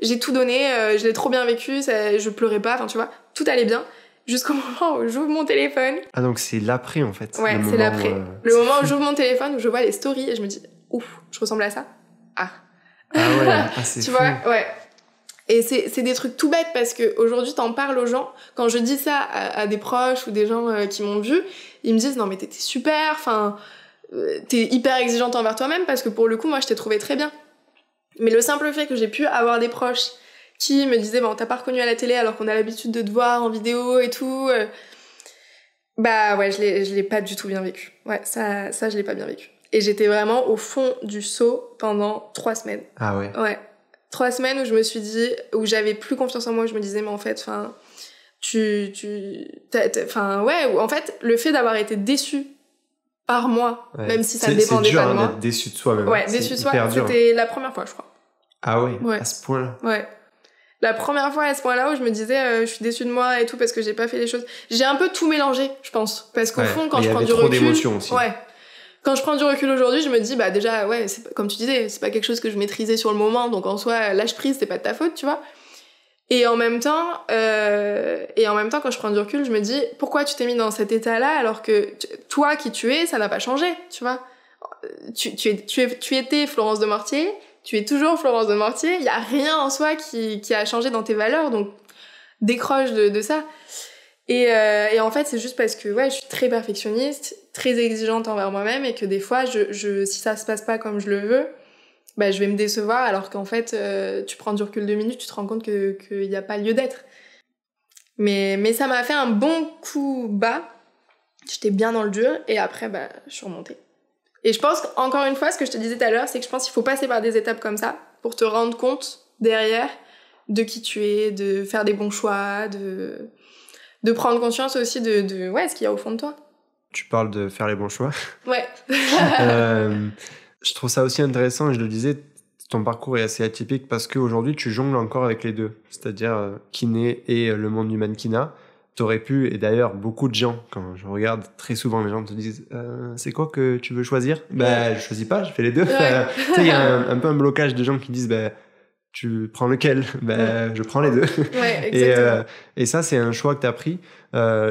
Speaker 1: j'ai tout donné, je l'ai trop bien vécu, je pleurais pas, enfin tu vois, tout allait bien, jusqu'au moment où j'ouvre mon téléphone.
Speaker 2: Ah, donc c'est l'après en fait.
Speaker 1: Ouais, c'est l'après. Le moment où j'ouvre mon téléphone, où je vois les stories et je me dis, ouf, je ressemble à ça. Ah ouais, c'est tu fou. Vois, ouais. Et c'est des trucs tout bêtes, parce que aujourd'hui t'en parles aux gens. Quand je dis ça à des proches ou des gens qui m'ont vu, ils me disent, non mais t'étais super, enfin, t'es hyper exigeante envers toi-même, parce que pour le coup, moi je t'ai trouvé très bien. Mais le simple fait que j'ai pu avoir des proches qui me disaient t'as pas reconnu à la télé alors qu'on a l'habitude de te voir en vidéo et tout, je l'ai pas du tout bien vécu. Ouais, ça je l'ai pas bien vécu. Et j'étais vraiment au fond du seau pendant 3 semaines.
Speaker 2: Ah ouais.
Speaker 1: Ouais. 3 semaines où je me suis dit, où j'avais plus confiance en moi, où je me disais, mais en fait, enfin, en fait, le fait d'avoir été déçue par moi, même si ça ne dépendait pas de moi. C'est dur
Speaker 2: d'être déçu de soi même.
Speaker 1: Ouais, déçu de soi, c'était la première fois, je crois.
Speaker 2: Ah ouais, à ce point-là.
Speaker 1: Ouais. La première fois à ce point-là où je me disais, je suis déçue de moi et tout parce que j'ai pas fait les choses. J'ai un peu tout mélangé, je pense. Parce qu'au fond, quand je prends du recul. Il y avait trop d'émotions aussi. Ouais. Quand je prends du recul aujourd'hui, je me dis, déjà, ouais, comme tu disais, c'est pas quelque chose que je maîtrisais sur le moment, donc en soi, lâche prise, c'est pas de ta faute, tu vois. Et en même temps, quand je prends du recul, je me dis, pourquoi tu t'es mis dans cet état-là alors que toi qui tu es, ça n'a pas changé, tu vois. Tu étais Florence de Mortier, tu es toujours Florence de Mortier, il y a rien en soi qui a changé dans tes valeurs, donc décroche de ça. Et en fait, c'est juste parce que je suis très perfectionniste, très exigeante envers moi-même, et que des fois, si ça se passe pas comme je le veux, je vais me décevoir, alors qu'en fait, tu prends du recul 2 minutes, tu te rends compte qu'il n'y a pas lieu d'être. Mais ça m'a fait un bon coup bas, j'étais bien dans le dur, et après, je suis remontée. Et je pense qu'encore une fois, ce que je te disais tout à l'heure, c'est que je pense qu'il faut passer par des étapes comme ça, pour te rendre compte, derrière, de qui tu es, de faire des bons choix, de prendre conscience aussi de ce qu'il y a au fond de toi.
Speaker 2: Tu parles de faire les bons choix.
Speaker 1: Ouais.
Speaker 2: Je trouve ça aussi intéressant, et je le disais, ton parcours est assez atypique parce qu'aujourd'hui, tu jongles encore avec les deux, c'est-à-dire kiné et le monde du mannequinat. T'aurais pu, et d'ailleurs, beaucoup de gens, quand je regarde, très souvent, les gens te disent c'est quoi que tu veux choisir ? Ben, je choisis pas, je fais les deux.
Speaker 1: Ouais.
Speaker 2: Tu sais, il y a un peu un blocage de gens qui disent ben, tu prends lequel ? Ben, je prends les deux.
Speaker 1: Ouais,
Speaker 2: Et,
Speaker 1: exactement.
Speaker 2: et ça, c'est un choix que tu as pris.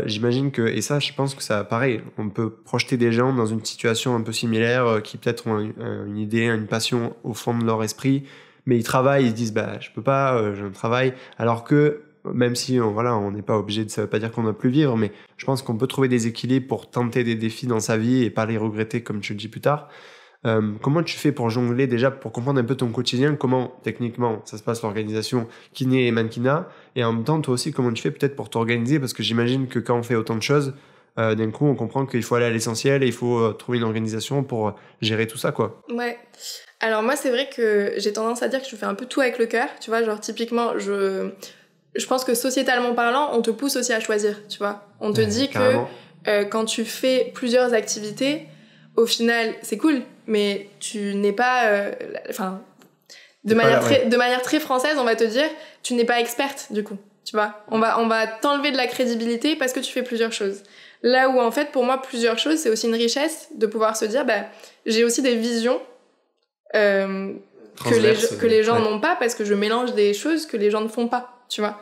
Speaker 2: J'imagine que, et ça, je pense que ça, pareil, on peut projeter des gens dans une situation un peu similaire, qui peut-être ont une idée, une passion au fond de leur esprit, mais ils travaillent, ils se disent, bah, je peux pas, j'ai un travail, alors que, même si on n'est pas obligé ça veut pas dire qu'on ne doit plus vivre, mais je pense qu'on peut trouver des équilibres pour tenter des défis dans sa vie et pas les regretter, comme tu le dis plus tard. Comment tu fais pour jongler déjà, pour comprendre un peu ton quotidien, comment techniquement ça se passe l'organisation kiné et mannequinat, et en même temps toi aussi comment tu fais peut-être pour t'organiser, parce que j'imagine que quand on fait autant de choses, d'un coup on comprend qu'il faut aller à l'essentiel et il faut trouver une organisation pour gérer tout ça quoi.
Speaker 1: Ouais. Alors moi, c'est vrai que j'ai tendance à dire que je fais un peu tout avec le cœur, tu vois, genre typiquement, je pense que sociétalement parlant, on te pousse aussi à choisir, tu vois. On te dit
Speaker 2: Carrément.
Speaker 1: que quand tu fais plusieurs activités, au final, c'est cool, mais tu n'es pas... Enfin, de manière très française, on va te dire, tu n'es pas experte, du coup, tu vois. On va t'enlever de la crédibilité parce que tu fais plusieurs choses. Là où, en fait, pour moi, plusieurs choses, c'est aussi une richesse de pouvoir se dire, bah, j'ai aussi des visions que les gens n'ont pas parce que je mélange des choses que les gens ne font pas, tu vois.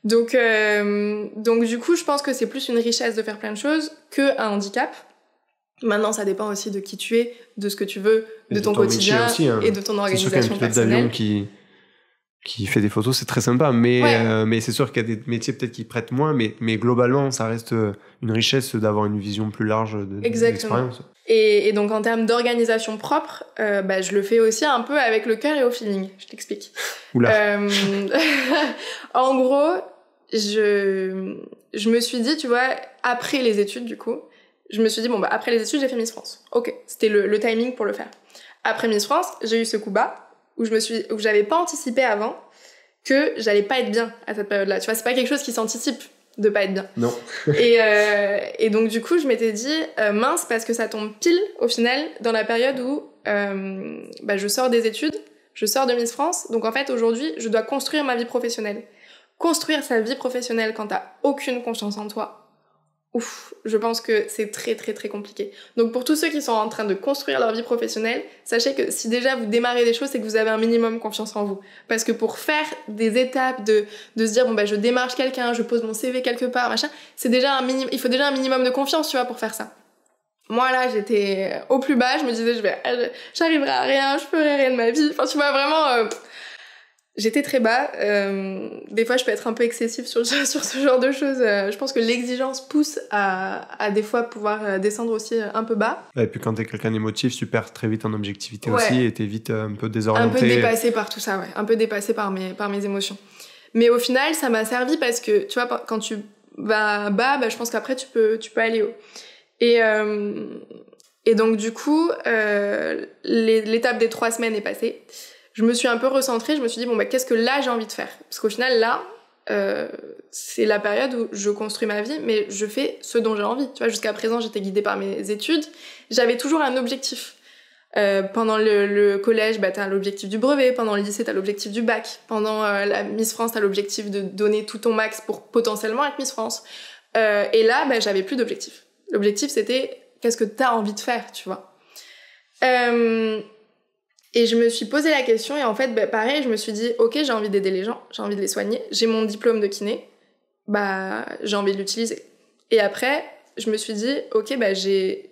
Speaker 1: Donc du coup, je pense que c'est plus une richesse de faire plein de choses qu'un handicap. Maintenant, ça dépend aussi de qui tu es, de ce que tu veux, de ton quotidien
Speaker 2: aussi, hein.
Speaker 1: et de ton
Speaker 2: C'est sûr qu'un
Speaker 1: organisation
Speaker 2: pilote d'avion
Speaker 1: personnelle.
Speaker 2: qui fait des photos, c'est très sympa, mais,
Speaker 1: Ouais.
Speaker 2: mais c'est sûr qu'il y a des métiers peut-être qui prêtent moins, mais globalement, ça reste une richesse d'avoir une vision plus large de
Speaker 1: Exactement.
Speaker 2: l'expérience.
Speaker 1: Et donc, en termes d'organisation propre, bah, je le fais aussi un peu avec le cœur et au feeling. Je t'explique.
Speaker 2: Oula.
Speaker 1: En gros, je me suis dit, tu vois, après les études, du coup, je me suis dit, bon, bah, après les études, j'ai fait Miss France. Ok, c'était le timing pour le faire. Après Miss France, j'ai eu ce coup bas où j'avais pas anticipé avant que j'allais pas être bien à cette période-là. Tu vois, c'est pas quelque chose qui s'anticipe de pas être bien.
Speaker 2: Non.
Speaker 1: Et donc, du coup, je m'étais dit, mince, parce que ça tombe pile, au final, dans la période où bah, je sors des études, je sors de Miss France. Donc, en fait, aujourd'hui, je dois construire ma vie professionnelle. Construire sa vie professionnelle quand t'as aucune confiance en toi, ouf, je pense que c'est très très très compliqué. Donc pour tous ceux qui sont en train de construire leur vie professionnelle, sachez que si déjà vous démarrez des choses, c'est que vous avez un minimum confiance en vous. Parce que pour faire des étapes de se dire, bon bah je démarche quelqu'un, je pose mon CV quelque part, machin, c'est déjà il faut déjà un minimum de confiance, tu vois, pour faire ça. Moi là, j'étais au plus bas, je me disais, j'arriverai à rien, je ferai rien de ma vie. Enfin tu vois, vraiment... J'étais très bas. Des fois, je peux être un peu excessive sur ce genre de choses. Je pense que l'exigence pousse à des fois pouvoir descendre aussi un peu bas.
Speaker 2: Et puis quand t'es quelqu'un d'émotif, tu perds très vite en objectivité
Speaker 1: Ouais.
Speaker 2: aussi et t'es vite un peu
Speaker 1: Un
Speaker 2: désorienté.
Speaker 1: peu dépassée par tout ça, ouais. Un peu dépassée par mes émotions. Mais au final, ça m'a servi parce que, tu vois, quand tu vas bas, bah, je pense qu'après, tu peux aller haut. Et donc, du coup, l'étape des 3 semaines est passée. Je me suis un peu recentrée, je me suis dit, bon, bah, qu'est-ce que là, j'ai envie de faire ? Parce qu'au final, là, c'est la période où je construis ma vie, mais je fais ce dont j'ai envie. Tu vois, jusqu'à présent, j'étais guidée par mes études. J'avais toujours un objectif. Pendant le collège, bah, t'as l'objectif du brevet. Pendant le lycée, t'as l'objectif du bac. Pendant la Miss France, t'as l'objectif de donner tout ton max pour potentiellement être Miss France. Et là, bah, j'avais plus d'objectif. L'objectif, c'était qu'est-ce que t'as envie de faire, tu vois. Et je me suis posé la question et en fait, bah, pareil, je me suis dit, ok, j'ai envie d'aider les gens, j'ai envie de les soigner, j'ai mon diplôme de kiné, bah, j'ai envie de l'utiliser. Et après, je me suis dit, ok, bah, j'ai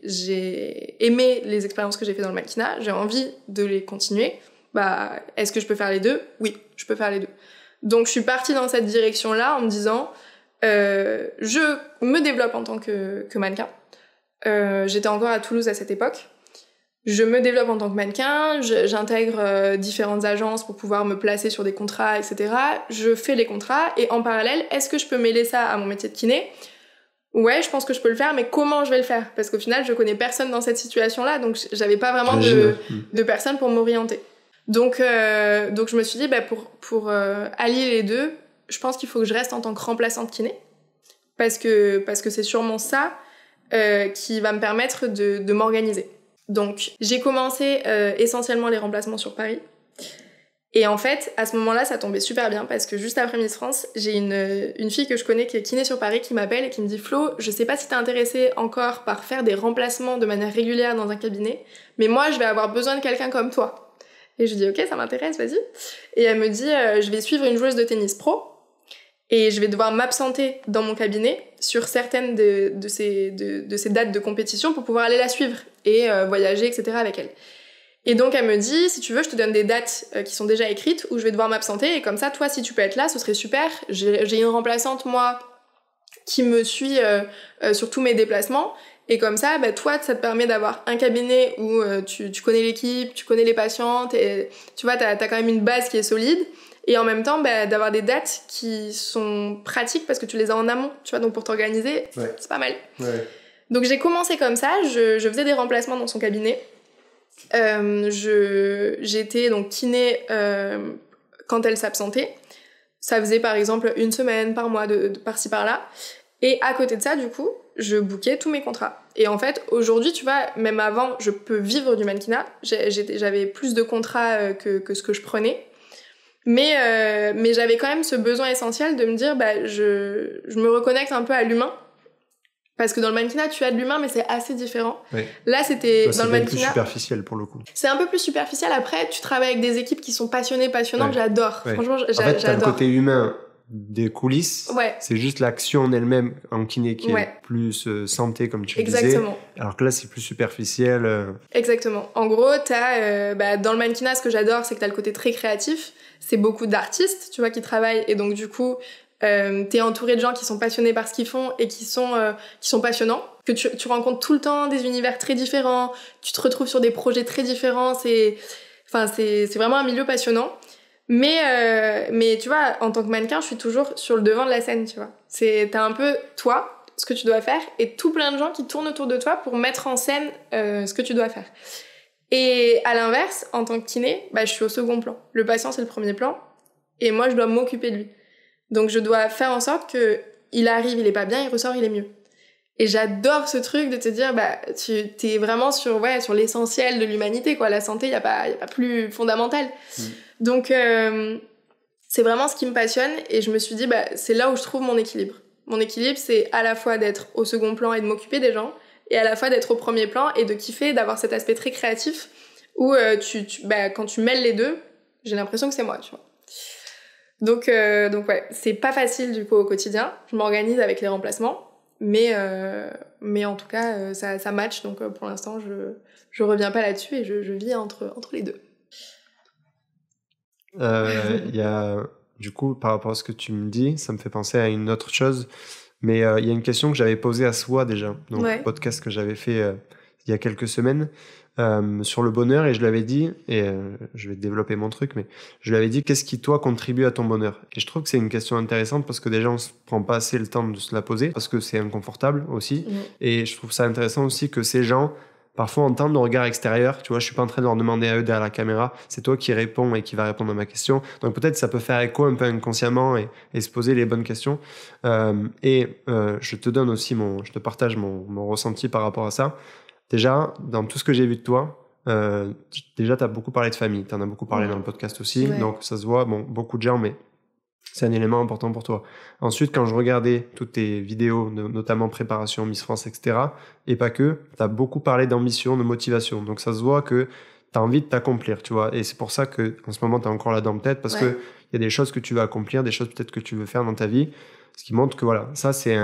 Speaker 1: aimé les expériences que j'ai fait dans le mannequinat, j'ai envie de les continuer, bah, est-ce que je peux faire les deux ? Oui, je peux faire les deux. Donc, je suis partie dans cette direction-là en me disant, je me développe en tant que mannequin. J'étais encore à Toulouse à cette époque. Je me développe en tant que mannequin, j'intègre différentes agences pour pouvoir me placer sur des contrats, etc. Je fais les contrats et en parallèle, est-ce que je peux mêler ça à mon métier de kiné ? Ouais, je pense que je peux le faire, mais comment je vais le faire ? Parce qu'au final, je connais personne dans cette situation-là, donc j'avais pas vraiment de personne pour m'orienter. Donc je me suis dit, bah, pour allier les deux, je pense qu'il faut que je reste en tant que remplaçante kiné, parce que c'est sûrement ça qui va me permettre de m'organiser. Donc, j'ai commencé essentiellement les remplacements sur Paris. Et en fait, à ce moment-là, ça tombait super bien parce que juste après Miss France, j'ai une fille que je connais qui est kiné sur Paris qui m'appelle et qui me dit « Flo, je sais pas si t'es intéressée encore par faire des remplacements de manière régulière dans un cabinet, mais moi, je vais avoir besoin de quelqu'un comme toi. » Et je dis « Ok, ça m'intéresse, vas-y. » Et elle me dit « Je vais suivre une joueuse de tennis pro et je vais devoir m'absenter dans mon cabinet sur certaines de ces dates de compétition pour pouvoir aller la suivre et voyager, etc. avec elle. » Et donc elle me dit, si tu veux, je te donne des dates qui sont déjà écrites où je vais devoir m'absenter et comme ça, toi, si tu peux être là, ce serait super. J'ai une remplaçante, moi, qui me suit sur tous mes déplacements et comme ça, bah, toi, ça te permet d'avoir un cabinet où tu connais l'équipe, tu connais les patientes et tu vois, t'as quand même une base qui est solide et en même temps, bah, d'avoir des dates qui sont pratiques parce que tu les as en amont, tu vois, donc pour t'organiser, c'est pas mal. Ouais. Donc j'ai commencé comme ça, je faisais des remplacements dans son cabinet. J'étais donc kiné quand elle s'absentait. Ça faisait par exemple une semaine par mois de par-ci par-là. Et à côté de ça, du coup, je bookais tous mes contrats. Et en fait, aujourd'hui, tu vois, même avant, je peux vivre du mannequinat. J'avais plus de contrats que ce que je prenais. Mais j'avais quand même ce besoin essentiel de me dire, bah, je me reconnecte un peu à l'humain. Parce que dans le mannequinat, tu as de l'humain, mais c'est assez différent. Oui. Là, c'était dans le mannequinat. C'est plus
Speaker 2: superficiel pour le coup.
Speaker 1: C'est un peu plus superficiel. Après, tu travailles avec des équipes qui sont passionnantes. Ouais. J'adore. Ouais. Franchement, j'adore.
Speaker 2: En fait, t'as le côté humain des coulisses. Ouais. C'est juste l'action en elle-même en kiné qui est plus santé, comme tu disais.
Speaker 1: Exactement.
Speaker 2: Alors que là, c'est plus superficiel.
Speaker 1: Exactement. En gros, t'as dans le mannequinat, ce que j'adore, c'est que t'as le côté très créatif. C'est beaucoup d'artistes, tu vois, qui travaillent. Et donc, du coup, t'es entouré de gens qui sont passionnés par ce qu'ils font et qui sont passionnants, que tu rencontres tout le temps des univers très différents, tu te retrouves sur des projets très différents, c'est vraiment un milieu passionnant. Mais tu vois, en tant que mannequin, je suis toujours sur le devant de la scène, tu vois. T'as un peu toi, ce que tu dois faire, et tout plein de gens qui tournent autour de toi pour mettre en scène ce que tu dois faire. Et à l'inverse, en tant que kiné, bah, je suis au second plan. Le patient, c'est le premier plan, et moi, je dois m'occuper de lui. Donc je dois faire en sorte que il arrive, il est pas bien, il ressort, il est mieux. Et j'adore ce truc de te dire, bah, t'es vraiment sur l'essentiel de l'humanité, quoi. La santé, y a pas plus fondamental. Donc, c'est vraiment ce qui me passionne et je me suis dit, bah, c'est là où je trouve mon équilibre. Mon équilibre, c'est à la fois d'être au second plan et de m'occuper des gens et à la fois d'être au premier plan et de kiffer, d'avoir cet aspect très créatif où quand tu mêles les deux, j'ai l'impression que c'est moi, tu vois. Donc ouais, c'est pas facile du coup au quotidien. Je m'organise avec les remplacements, mais en tout cas ça match. Donc pour l'instant je reviens pas là-dessus et je vis entre les deux.
Speaker 2: Il y a du coup par rapport à ce que tu me dis, ça me fait penser à une autre chose. Mais il y a une question que j'avais posée à Soi déjà, donc le podcast que j'avais fait il y a quelques semaines. Sur le bonheur et je lui avais dit, et je vais développer mon truc, mais je lui avais dit qu'est-ce qui toi contribue à ton bonheur. Et je trouve que c'est une question intéressante parce que déjà on se prend pas assez le temps de se la poser parce que c'est inconfortable aussi. Et je trouve ça intéressant aussi que ces gens parfois entendent le regard extérieur. Tu vois, je suis pas en train de leur demander à eux derrière la caméra, c'est toi qui réponds et qui va répondre à ma question. Donc peut-être ça peut faire écho un peu inconsciemment et se poser les bonnes questions. Je te donne aussi je te partage mon ressenti par rapport à ça. Déjà, dans tout ce que j'ai vu de toi, déjà, tu as beaucoup parlé de famille. Tu en as beaucoup parlé dans le podcast aussi. Ouais. Donc, ça se voit, beaucoup de gens, mais c'est un élément important pour toi. Ensuite, quand je regardais toutes tes vidéos, notamment préparation, Miss France, etc., et pas que, tu as beaucoup parlé d'ambition, de motivation. Donc, ça se voit que tu as envie de t'accomplir, tu vois. Et c'est pour ça qu'en ce moment, tu es encore là-dedans peut-être, parce qu'il y a des choses que tu veux accomplir, des choses peut-être que tu veux faire dans ta vie, ce qui montre que, voilà, ça, c'est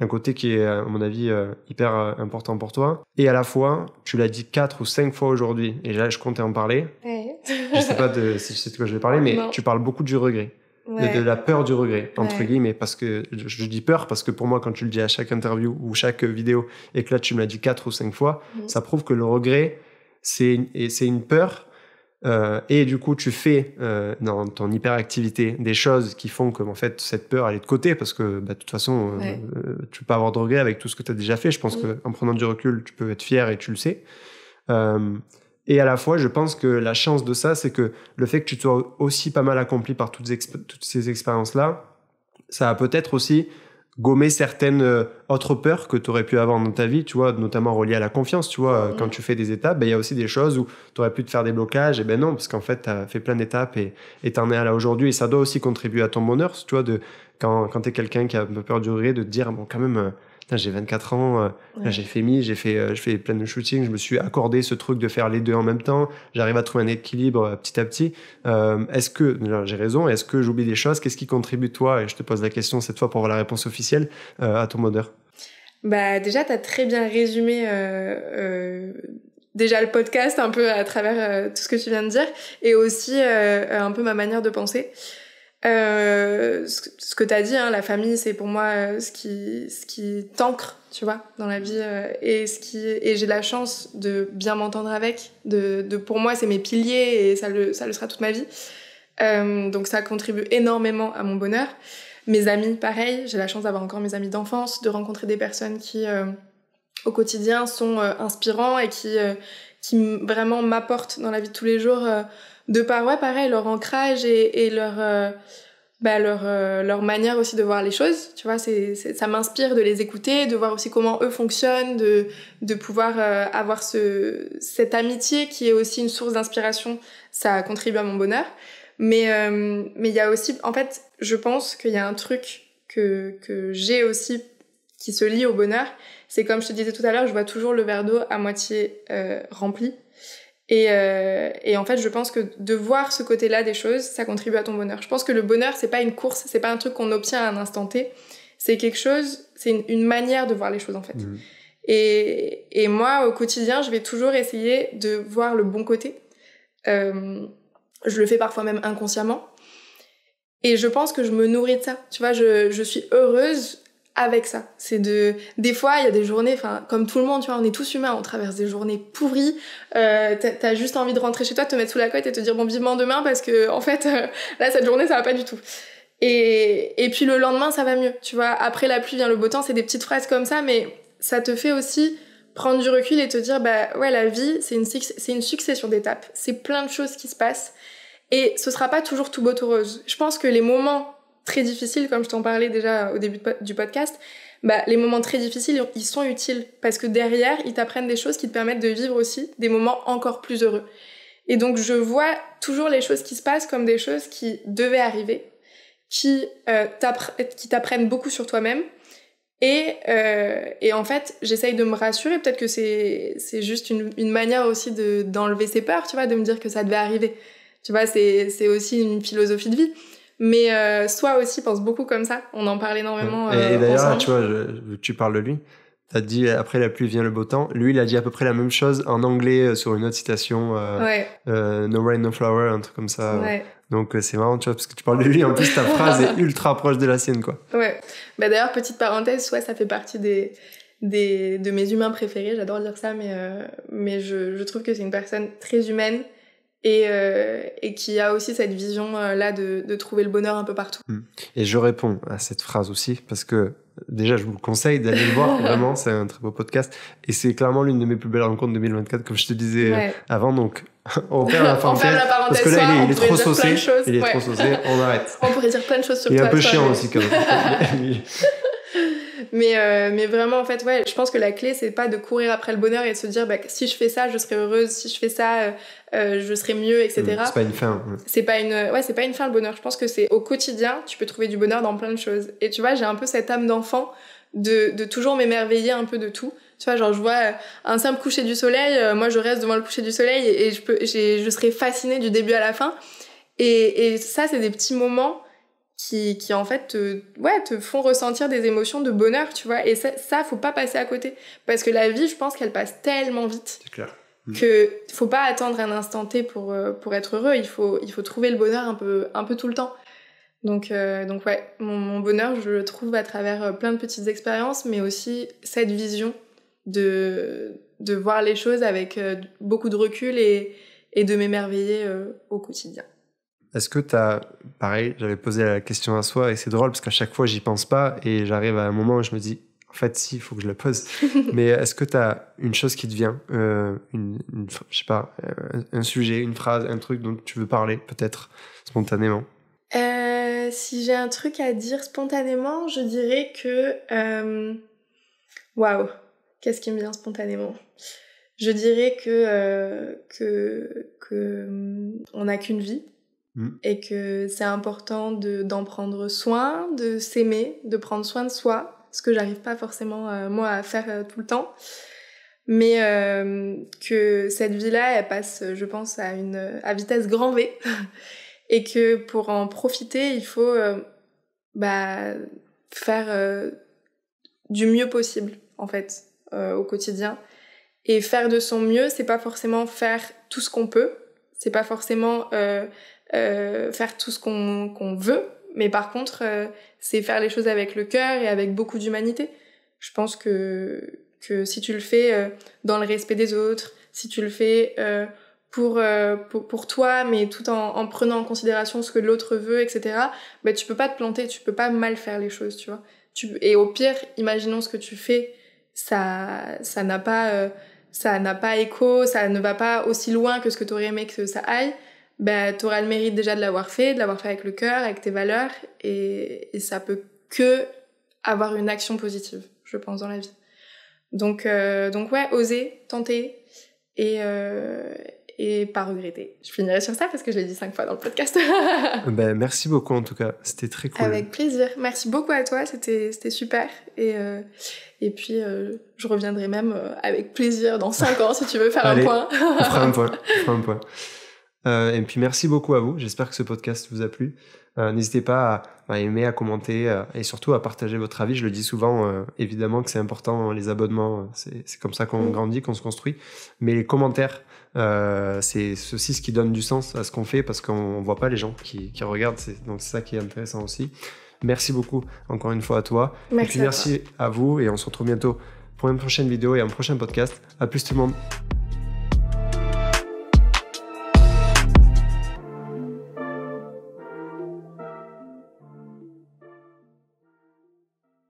Speaker 2: un côté qui est, à mon avis, hyper important pour toi. Et à la fois, tu l'as dit 4 ou 5 fois aujourd'hui, et là, je comptais en parler. Ouais. Je sais pas si tu sais de quoi je vais parler, mais tu parles beaucoup du regret. De la peur du regret, entre guillemets, parce que je dis peur, parce que pour moi, quand tu le dis à chaque interview ou chaque vidéo, et que là, tu me l'as dit 4 ou 5 fois, ça prouve que le regret, c'est une peur. Et du coup, tu fais dans ton hyperactivité des choses qui font que en fait, cette peur, elle est de côté parce que de toute façon, tu peux pas avoir de regrets avec tout ce que tu as déjà fait. Je pense qu'en prenant du recul, tu peux être fier et tu le sais. Et à la fois, je pense que la chance de ça, c'est que le fait que tu sois aussi pas mal accompli par toutes ces expériences-là, ça a peut-être aussi gommer certaines autres peurs que tu aurais pu avoir dans ta vie, tu vois, notamment reliées à la confiance, tu vois. Quand tu fais des étapes, il y a aussi des choses où tu aurais pu te faire des blocages, et ben non, parce qu'en fait, tu as fait plein d'étapes et t'en es là aujourd'hui, et ça doit aussi contribuer à ton bonheur, tu vois, quand tu es quelqu'un qui a un peu peur du regret, de te dire, bon, quand même, putain, j'ai 24 ans, là, je fais plein de shootings, je me suis accordé ce truc de faire les deux en même temps, j'arrive à trouver un équilibre petit à petit. Est-ce que, j'ai raison, est-ce que j'oublie des choses? Qu'est-ce qui contribue, toi, et je te pose la question cette fois pour avoir la réponse officielle, à ton bonheur?
Speaker 1: Bah, déjà, t'as très bien résumé déjà le podcast un peu à travers tout ce que tu viens de dire, et aussi un peu ma manière de penser. Ce que t'as dit, hein, la famille, c'est pour moi ce qui t'ancre, tu vois, dans la vie, et j'ai la chance de bien m'entendre avec. Pour moi, c'est mes piliers et ça le sera toute ma vie. Donc ça contribue énormément à mon bonheur. Mes amis, pareil, j'ai la chance d'avoir encore mes amis d'enfance, de rencontrer des personnes qui, au quotidien, sont inspirants et qui vraiment m'apportent dans la vie de tous les jours, de par, ouais, pareil, leur ancrage et leur manière aussi de voir les choses, tu vois, ça m'inspire de les écouter, de voir aussi comment eux fonctionnent, de pouvoir avoir cette amitié qui est aussi une source d'inspiration, ça contribue à mon bonheur. Mais il y a aussi, en fait, je pense qu'il y a un truc que j'ai aussi qui se lie au bonheur, c'est comme je te disais tout à l'heure, je vois toujours le verre d'eau à moitié rempli. Et en fait, je pense que de voir ce côté-là des choses, ça contribue à ton bonheur. Je pense que le bonheur, c'est pas une course, c'est pas un truc qu'on obtient à un instant T. C'est quelque chose, c'est une manière de voir les choses, en fait. Mmh. Et moi, au quotidien, je vais toujours essayer de voir le bon côté. Je le fais parfois même inconsciemment. Et je pense que je me nourris de ça. Tu vois, je suis heureuse avec ça. Des fois, il y a des journées, enfin, comme tout le monde, tu vois, on est tous humains, on traverse des journées pourries, t'as juste envie de rentrer chez toi, te mettre sous la couette et te dire bon, vivement demain, parce que, en fait, là, cette journée, ça va pas du tout. Et puis le lendemain, ça va mieux, tu vois. Après la pluie vient le beau temps, c'est des petites phrases comme ça, mais ça te fait aussi prendre du recul et te dire, bah, ouais, la vie, c'est une succession d'étapes. C'est plein de choses qui se passent. Et ce sera pas toujours tout beau tout rose. Je pense que les moments très difficiles, comme je t'en parlais déjà au début du podcast, bah, les moments très difficiles, ils sont utiles parce que derrière, ils t'apprennent des choses qui te permettent de vivre aussi des moments encore plus heureux. Et donc, je vois toujours les choses qui se passent comme des choses qui devaient arriver, qui t'apprennent beaucoup sur toi-même. Et en fait, j'essaye de me rassurer. Peut-être que c'est juste une manière aussi d'enlever ses peurs, tu vois, de me dire que ça devait arriver. Tu vois, c'est aussi une philosophie de vie. Mais Soi aussi pense beaucoup comme ça. On en parle énormément.
Speaker 2: Et d'ailleurs,
Speaker 1: ensemble.
Speaker 2: Tu vois, tu parles de lui. T'as dit après la pluie vient le beau temps. Lui, il a dit à peu près la même chose en anglais sur une autre citation.
Speaker 1: Ouais.
Speaker 2: No rain, no flower, un truc comme ça.
Speaker 1: Ouais.
Speaker 2: Donc c'est marrant, tu vois, parce que tu parles de lui. En plus, ta phrase est ultra proche de la sienne, quoi.
Speaker 1: Ouais. Bah d'ailleurs, petite parenthèse, ça fait partie de mes humains préférés. J'adore dire ça, mais je trouve que c'est une personne très humaine. Et qui a aussi cette vision là de trouver le bonheur un peu partout.
Speaker 2: Et je réponds à cette phrase aussi parce que déjà je vous le conseille d'aller le voir, vraiment c'est un très beau podcast et c'est clairement l'une de mes plus belles rencontres 2024 comme je te disais avant, donc on ferme la parenthèse parce que là il est trop saucé, trop saucé, on arrête.
Speaker 1: On pourrait dire plein de choses sur
Speaker 2: toi. Il est un peu
Speaker 1: toi,
Speaker 2: chiant aussi quand même.
Speaker 1: Mais vraiment, en fait, ouais, je pense que la clé, c'est pas de courir après le bonheur et de se dire, bah, si je fais ça, je serai heureuse, si je fais ça, je serai mieux, etc.
Speaker 2: C'est pas une fin.
Speaker 1: C'est pas une fin, le bonheur. Je pense que c'est au quotidien, tu peux trouver du bonheur dans plein de choses. Et tu vois, j'ai un peu cette âme d'enfant de toujours m'émerveiller un peu de tout. Tu vois, genre, je vois un simple coucher du soleil, moi, je reste devant le coucher du soleil et je serai fascinée du début à la fin. Et ça, c'est des petits moments qui en fait te font ressentir des émotions de bonheur, tu vois, et ça faut pas passer à côté parce que la vie, je pense qu'elle passe tellement vite.
Speaker 2: C'est clair.
Speaker 1: Que faut pas attendre un instant T pour être heureux, il faut trouver le bonheur un peu tout le temps. Donc ouais, mon bonheur, je le trouve à travers plein de petites expériences, mais aussi cette vision de voir les choses avec beaucoup de recul et de m'émerveiller au quotidien.
Speaker 2: Est-ce que pareil, j'avais posé la question à soi et c'est drôle parce qu'à chaque fois j'y pense pas et j'arrive à un moment où je me dis en fait si, il faut que je la pose. Mais est-ce que t'as une chose qui te vient, je sais pas, un sujet, une phrase, un truc dont tu veux parler peut-être spontanément?
Speaker 1: Si j'ai un truc à dire spontanément, je dirais que... Waouh, qu'est-ce qui me vient spontanément? Je dirais que on n'a qu'une vie et que c'est important d'en prendre soin, de s'aimer, de prendre soin de soi, ce que j'arrive pas forcément moi à faire tout le temps. Mais que cette vie-là, elle passe, je pense, à vitesse grand V. Et que pour en profiter, il faut faire du mieux possible, en fait, au quotidien. Et faire de son mieux, c'est pas forcément faire tout ce qu'on peut, c'est pas forcément faire tout ce qu'on veut, mais par contre, c'est faire les choses avec le cœur et avec beaucoup d'humanité. Je pense que si tu le fais dans le respect des autres, si tu le fais pour toi, mais tout en prenant en considération ce que l'autre veut, etc., bah, tu peux pas te planter, tu peux pas mal faire les choses, tu vois. Et au pire, imaginons ce que tu fais, ça n'a pas écho, ça ne va pas aussi loin que ce que t'aurais aimé que ça aille, bah, t'auras le mérite déjà de l'avoir fait avec le cœur, avec tes valeurs, et ça peut que avoir une action positive, je pense, dans la vie. Donc ouais, oser, tenter, et pas regretter. Je finirai sur ça parce que je l'ai dit 5 fois dans le podcast.
Speaker 2: Merci beaucoup en tout cas, c'était très cool.
Speaker 1: Avec plaisir. Merci beaucoup à toi, c'était super. Et puis je reviendrai même avec plaisir dans 5 ans si tu veux faire un point.
Speaker 2: On fera un point. Et puis merci beaucoup à vous, j'espère que ce podcast vous a plu. N'hésitez pas à aimer, à commenter et surtout à partager votre avis. Je le dis souvent, évidemment que c'est important, les abonnements, c'est comme ça qu'on grandit, qu'on se construit. Mais les commentaires, c'est aussi ce qui donne du sens à ce qu'on fait parce qu'on voit pas les gens qui regardent. Donc c'est ça qui est intéressant aussi. Merci beaucoup encore une fois à toi.
Speaker 1: Merci
Speaker 2: et puis merci à vous et on se retrouve bientôt pour une prochaine vidéo et un prochain podcast. À plus tout le monde.